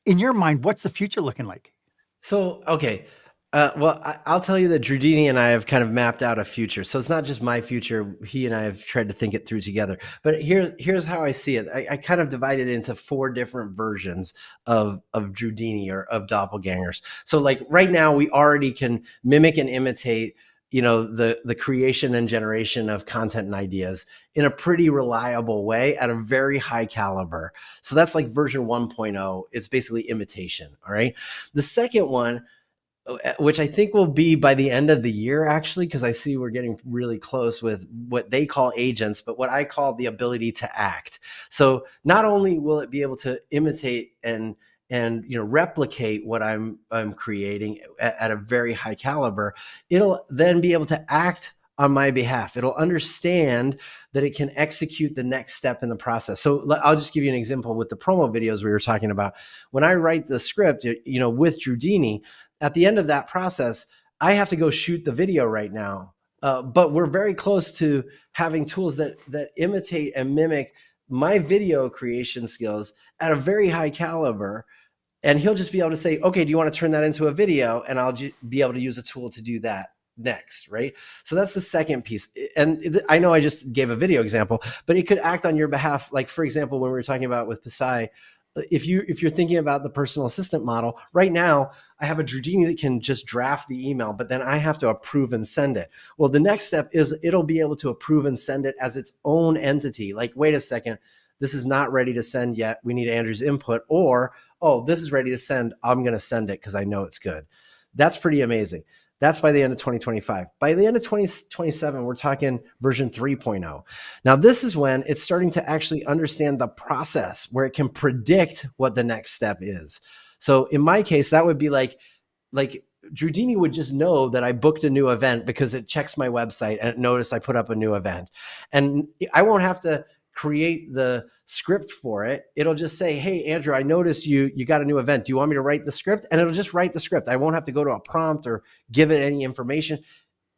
in your mind, what's the future looking like? So, okay. I'll tell you that Drewdini and I have kind of mapped out a future. So it's not just my future. He and I have tried to think it through together. But here's how I see it. I kind of divided it into 4 different versions of Drewdini or of doppelgangers. So like right now, we already can mimic and imitate the creation and generation of content and ideas in a pretty reliable way at a very high caliber. So that's like version 1.0. It's basically imitation. All right. The second one, which I think will be by the end of the year, actually, because I see we're getting really close with what they call agents, but what I call the ability to act. So not only will it be able to imitate and replicate what I'm creating at a very high caliber, it'll then be able to act on my behalf. It'll understand that it can execute the next step in the process. So I'll just give you an example with the promo videos we were talking about. When I write the script, with Drewdini, at the end of that process, I have to go shoot the video right now. But we're very close to having tools that imitate and mimic my video creation skills at a very high caliber. And he'll just be able to say, okay, do you want to turn that into a video? And I'll be able to use a tool to do that. next, right? So that's the second piece. And I know I just gave a video example, but it could act on your behalf. Like, for example, when we were talking about with Pasai, if you're thinking about the personal assistant model, right now I have a Drewdini that can just draft the email, but then I have to approve and send it. Well, the next step is it'll be able to approve and send it as its own entity. Like, wait a second, this is not ready to send yet. We need Andrew's input. Or, oh, this is ready to send. I'm going to send it because I know it's good. That's pretty amazing. That's by the end of 2025. By the end of 2027, we're talking version 3.0. Now, this is when it's starting to actually understand the process where it can predict what the next step is. So in my case, that would be like Drewdini would just know that I booked a new event because it checks my website and it noticed I put up a new event. And I won't have to create the script for it. It'll just say, hey, Andrew, I noticed you got a new event. Do you want me to write the script? And it'll just write the script. I won't have to go to a prompt or give it any information.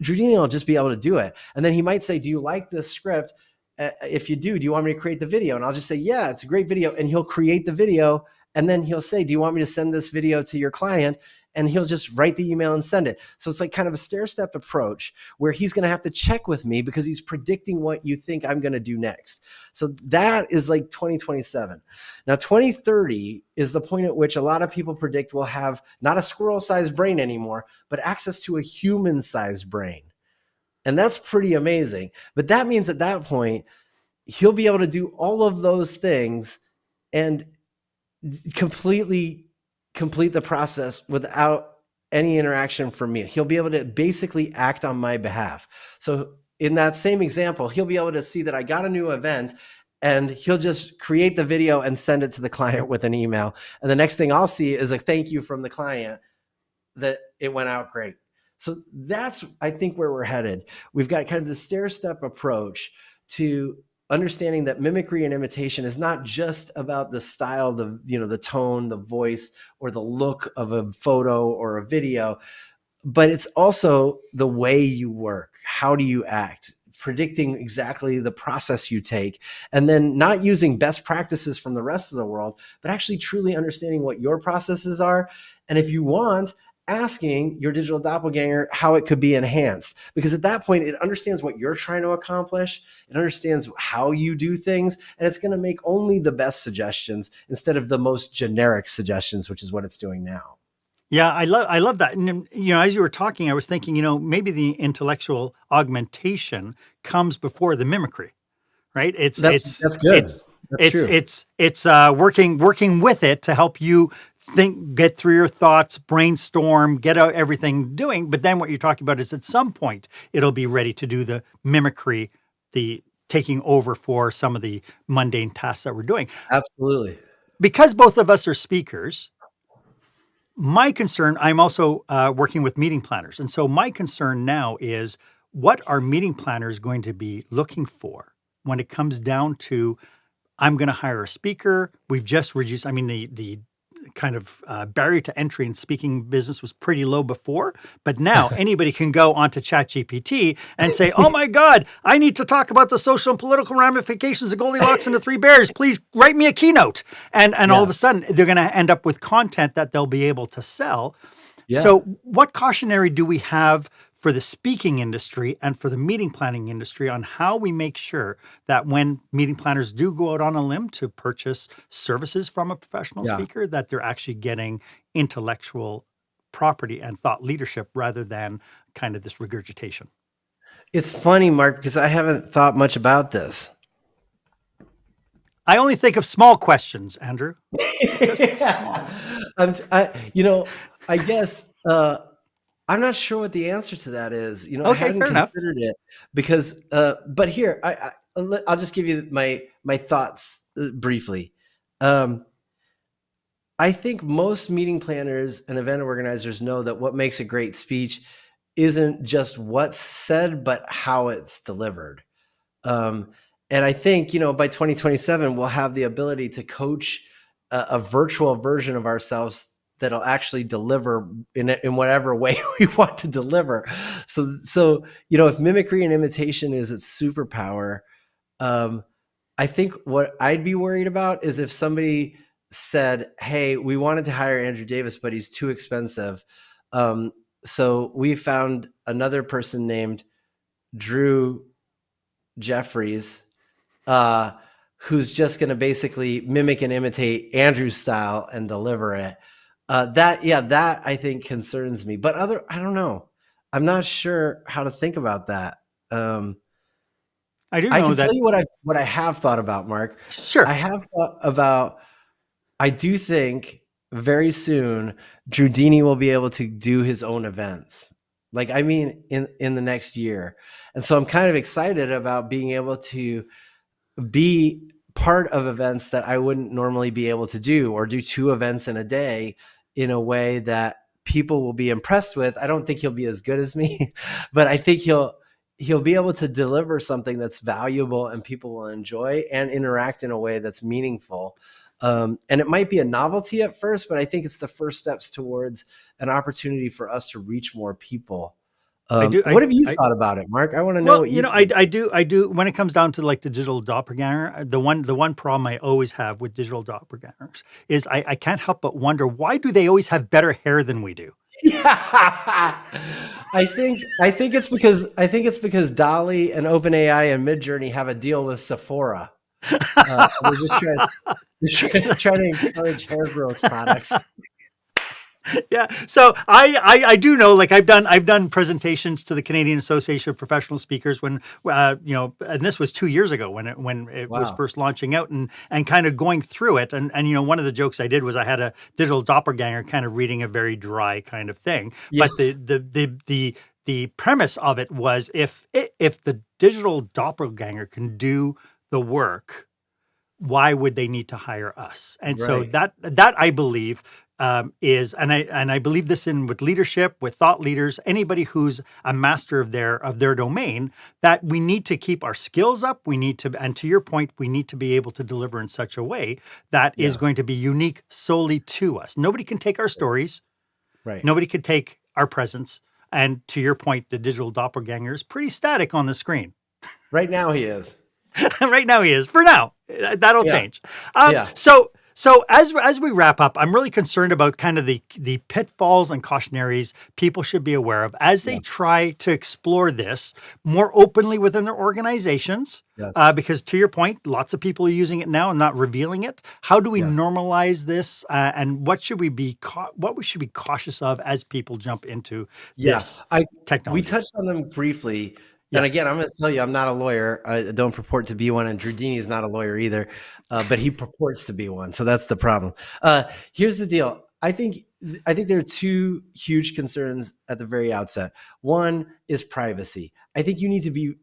Drewdini will just be able to do it. And then he might say, do you like this script? If you do you want me to create the video? And I'll just say, yeah, it's a great video. And he'll create the video. And then he'll say, do you want me to send this video to your client? And he'll just write the email and send it. So it's like kind of a stair-step approach where he's going to have to check with me because he's predicting what you think I'm going to do next. So that is like 2027. Now, 2030 is the point at which a lot of people predict we'll have not a squirrel-sized brain anymore, but access to a human-sized brain. And that's pretty amazing. But that means at that point, he'll be able to do all of those things and completely complete the process without any interaction from me. He'll be able to basically act on my behalf. So in that same example, he'll be able to see that I got a new event and he'll just create the video and send it to the client with an email. And the next thing I'll see is a thank you from the client that it went out great. So that's, I think, where we're headed. We've got kind of this stair-step approach to understanding that mimicry and imitation is not just about the style, the tone, the voice, or the look of a photo or a video, but it's also the way you work. How do you act? Predicting exactly the process you take, and then not using best practices from the rest of the world, but actually truly understanding what your processes are. And if you want, asking your digital doppelganger how it could be enhanced, because at that point it understands what you're trying to accomplish, it understands how you do things, and it's going to make only the best suggestions instead of the most generic suggestions, which is what it's doing now. Yeah, I love that. And as you were talking, I was thinking, maybe the intellectual augmentation comes before the mimicry, right? That's good. That's true. It's working with it to help you think, get through your thoughts, brainstorm, get out everything doing. But then what you're talking about is at some point it'll be ready to do the mimicry, the taking over for some of the mundane tasks that we're doing. Absolutely. Because both of us are speakers, my concern, I'm also working with meeting planners. And so my concern now is, what are meeting planners going to be looking for when it comes down to, I'm going to hire a speaker. We've just reduced, the kind of barrier to entry in speaking business was pretty low before, but now anybody can go onto Chatgpt and say, oh my God, I need to talk about the social and political ramifications of Goldilocks and the Three Bears. Please write me a keynote. And all of a sudden they're going to end up with content that they'll be able to sell. Yeah. So what cautionary do we have for the speaking industry and for the meeting planning industry on how we make sure that when meeting planners do go out on a limb to purchase services from a professional speaker, that they're actually getting intellectual property and thought leadership rather than kind of this regurgitation? It's funny, Mark, because I haven't thought much about this. I only think of small questions, Andrew. Just small. I guess I'm not sure what the answer to that is. Okay, I hadn't fair considered it because, but here, I'll just give you my thoughts briefly. I think most meeting planners and event organizers know that what makes a great speech isn't just what's said, but how it's delivered. And I think, by 2027, we'll have the ability to coach a virtual version of ourselves that'll actually deliver in whatever way we want to deliver. So if mimicry and imitation is its superpower, I think what I'd be worried about is if somebody said, hey, we wanted to hire Andrew Davis, but he's too expensive. so we found another person named Drew Jeffries, who's just going to basically mimic and imitate Andrew's style and deliver it. That I think concerns me. But I don't know. I'm not sure how to think about that. I do I know can that. tell you what I have thought about, Mark. Sure. I have thought about. I do think very soon Drewdini will be able to do his own events. Like, I mean, in the next year. And so I'm kind of excited about being able to be part of events that I wouldn't normally be able to do, or do 2 events in a day in a way that people will be impressed with. I don't think he'll be as good as me, but I think he'll be able to deliver something that's valuable and people will enjoy and interact in a way that's meaningful. And it might be a novelty at first, but I think it's the first steps towards an opportunity for us to reach more people. What have you thought about it, Mark? I want to know what you think. I do. When it comes down to like the digital doppelganger, the one problem I always have with digital doppelgangers is I can't help but wonder, why do they always have better hair than we do? Yeah. I think it's because Dolly and OpenAI and Midjourney have a deal with Sephora. We're just trying to encourage hair growth products. Yeah. So I do know, like I've done presentations to the Canadian Association of Professional Speakers when, and this was 2 years ago when it was first launching out, and kind of going through it. And, one of the jokes I did was I had a digital doppelganger kind of reading a very dry kind of thing. Yes. But the premise of it was, if the digital doppelganger can do the work, why would they need to hire us? And so that I believe is, and I believe this with leadership, with thought leaders, anybody who's a master of their domain, that we need to keep our skills up. We need to, and to your point, we need to be able to deliver in such a way that is going to be unique solely to us. Nobody can take our stories. Right. Nobody can take our presence. And to your point, the digital doppelganger is pretty static on the screen. Right now he is. Right now he is. For now, that'll change. Yeah. So as we wrap up, I'm really concerned about kind of the pitfalls and cautionaries people should be aware of as they try to explore this more openly within their organizations. Yes. Because to your point, lots of people are using it now and not revealing it. How do we normalize this, and what should we be cautious of as people jump into this technology? We touched on them briefly. And again, I'm going to tell you, I'm not a lawyer. I don't purport to be one, and Drewdini is not a lawyer either, but he purports to be one. So that's the problem. Here's the deal. I think there are 2 huge concerns at the very outset. One is privacy. I think you need to be,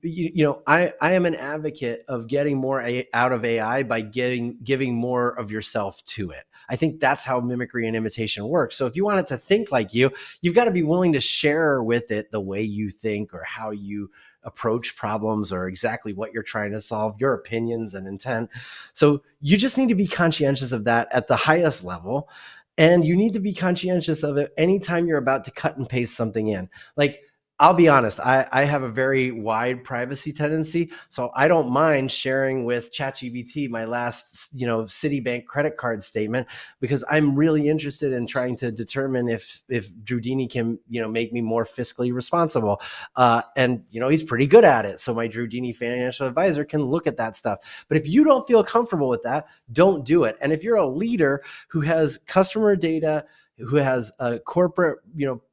I am an advocate of getting more out of AI by giving more of yourself to it. I think that's how mimicry and imitation works. So if you want it to think like you've got to be willing to share with it the way you think, or how you approach problems, or exactly what you're trying to solve, your opinions and intent. So you just need to be conscientious of that at the highest level. And you need to be conscientious of it anytime you're about to cut and paste something in. Like, I'll be honest, I have a very wide privacy tendency, so I don't mind sharing with Chatgpt my last, Citibank credit card statement, because I'm really interested in trying to determine if Drewdini can, make me more fiscally responsible. And he's pretty good at it, so my Drewdini financial advisor can look at that stuff. But if you don't feel comfortable with that, don't do it. And if you're a leader who has customer data, who has corporate,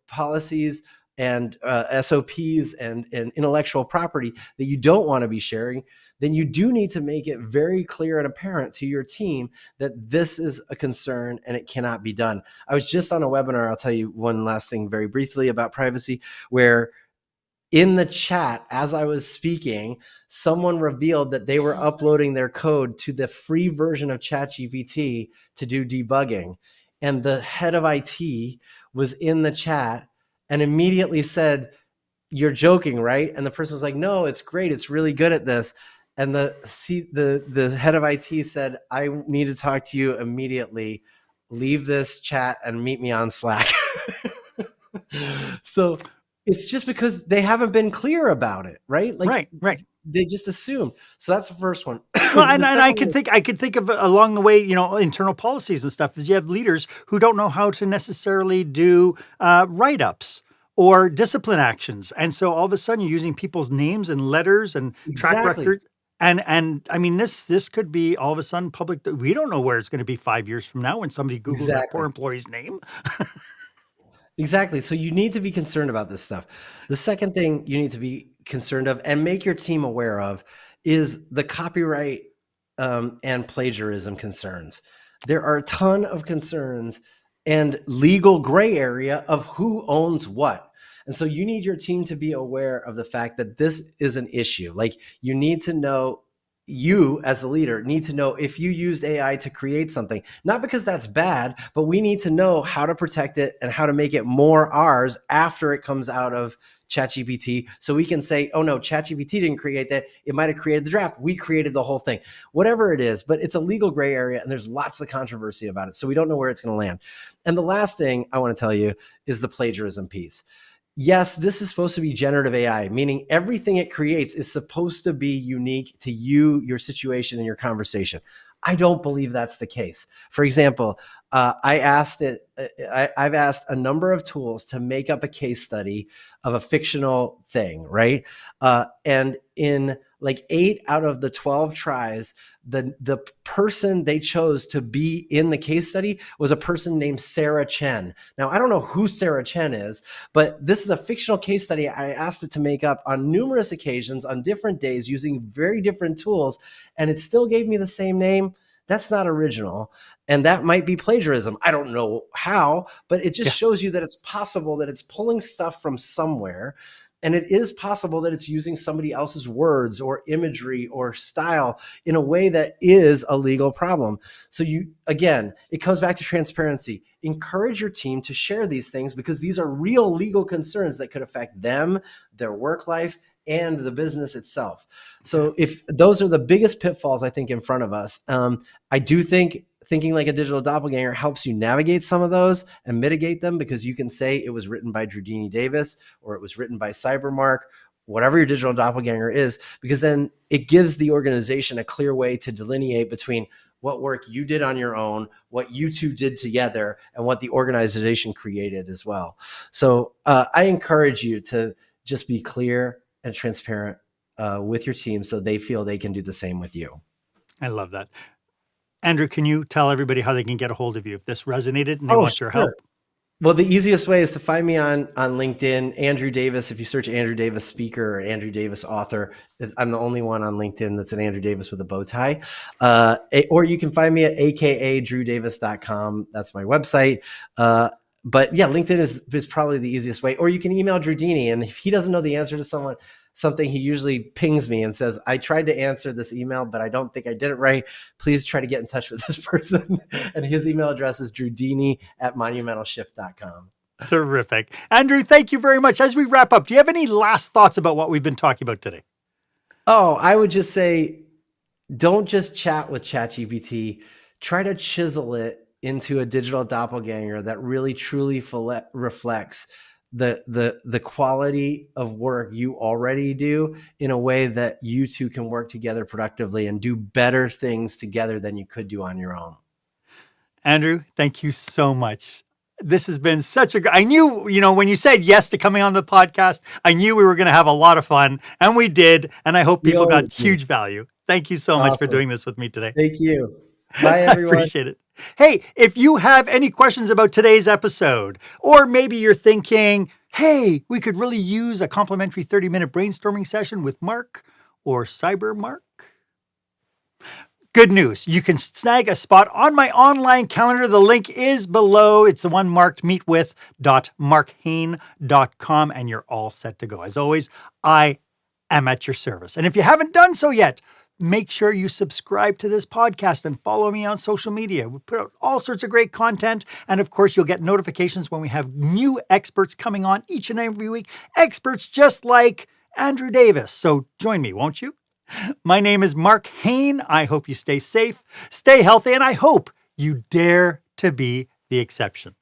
policies and SOPs and intellectual property that you don't want to be sharing, then you do need to make it very clear and apparent to your team that this is a concern and it cannot be done. I was just on a webinar, I'll tell you one last thing very briefly about privacy, where in the chat, as I was speaking, someone revealed that they were uploading their code to the free version of ChatGPT to do debugging. And the head of IT was in the chat and immediately said, "You're joking, right?" And the person was like, "No, it's great. It's really good at this." And the head of IT said, "I need to talk to you immediately. Leave this chat and meet me on Slack." So it's just because they haven't been clear about it, right? Like, right. They just assume. So that's the first one. Well, and I could think of along the way, internal policies and stuff, is you have leaders who don't know how to necessarily do write-ups or discipline actions. And so all of a sudden you're using people's names and letters and track Exactly. record. And I mean, this could be all of a sudden public. We don't know where it's going to be 5 years from now when somebody Googles that poor Exactly. employee's name. Exactly. So you need to be concerned about this stuff. The second thing you need to be concerned of and make your team aware of is the copyright and plagiarism concerns. There are a ton of concerns and legal gray area of who owns what. And so you need your team to be aware of the fact that this is an issue. Like, you need to know, you as the leader need to know if you used AI to create something, not because that's bad, but we need to know how to protect it and how to make it more ours after it comes out of ChatGPT. So we can say, oh no, ChatGPT didn't create that. It might've created the draft. We created the whole thing, whatever it is, but it's a legal gray area and there's lots of controversy about it. So we don't know where it's going to land. And the last thing I want to tell you is the plagiarism piece. Yes, this is supposed to be generative AI, meaning everything it creates is supposed to be unique to you, your situation, and your conversation. I don't believe that's the case. For example, I've asked a number of tools to make up a case study of a fictional thing, right? And in like 8 out of the 12 tries, the person they chose to be in the case study was a person named Sarah Chen. Now, I don't know who Sarah Chen is, but this is a fictional case study I asked it to make up on numerous occasions on different days using very different tools, and it still gave me the same name. That's not original. And that might be plagiarism. I don't know how, but it just shows you that it's possible that it's pulling stuff from somewhere. And it is possible that it's using somebody else's words or imagery or style in a way that is a legal problem. So again, it comes back to transparency. Encourage your team to share these things because these are real legal concerns that could affect them, their work life, and the business itself. So if those are the biggest pitfalls, I think, in front of us, I do think thinking like a digital doppelganger helps you navigate some of those and mitigate them, because you can say it was written by Drewdini Davis or it was written by CyberMark, whatever your digital doppelganger is, because then it gives the organization a clear way to delineate between what work you did on your own, what you two did together, and what the organization created as well. So I encourage you to just be clear and transparent with your team so they feel they can do the same with you. I love that. Andrew, can you tell everybody how they can get a hold of you if this resonated and they want your help? Well, the easiest way is to find me on LinkedIn, Andrew Davis. If you search Andrew Davis speaker or Andrew Davis author, I'm the only one on LinkedIn that's an Andrew Davis with a bow tie. Or you can find me at akadrewdavis.com. That's my website. But yeah, LinkedIn is probably the easiest way. Or you can email Drewdini, and if he doesn't know the answer to something, he usually pings me and says, I tried to answer this email, but I don't think I did it right. Please try to get in touch with this person. And his email address is drewdini@monumentalshift.com. Terrific. Andrew, thank you very much. As we wrap up, do you have any last thoughts about what we've been talking about today? Oh, I would just say, don't just chat with ChatGPT. Try to chisel it into a digital doppelganger that really truly reflects the quality of work you already do in a way that you two can work together productively and do better things together than you could do on your own. Andrew, thank you so much. This has been such I knew, when you said yes to coming on the podcast, I knew we were going to have a lot of fun, and we did. And I hope people got huge value. Thank you so much for doing this with me today. Thank you. Bye, everyone. I appreciate it. Hey, if you have any questions about today's episode, or maybe you're thinking, hey, we could really use a complimentary 30-minute brainstorming session with Marc or CyberMark. Good news. You can snag a spot on my online calendar. The link is below. It's the one marked meetwith.marchaine.com, and you're all set to go. As always, I am at your service. And if you haven't done so yet, make sure you subscribe to this podcast and follow me on social media. We put out all sorts of great content. And of course, you'll get notifications when we have new experts coming on each and every week. Experts just like Andrew Davis. So join me, won't you? My name is Marc Haine. I hope you stay safe, stay healthy, and I hope you dare to be the exception.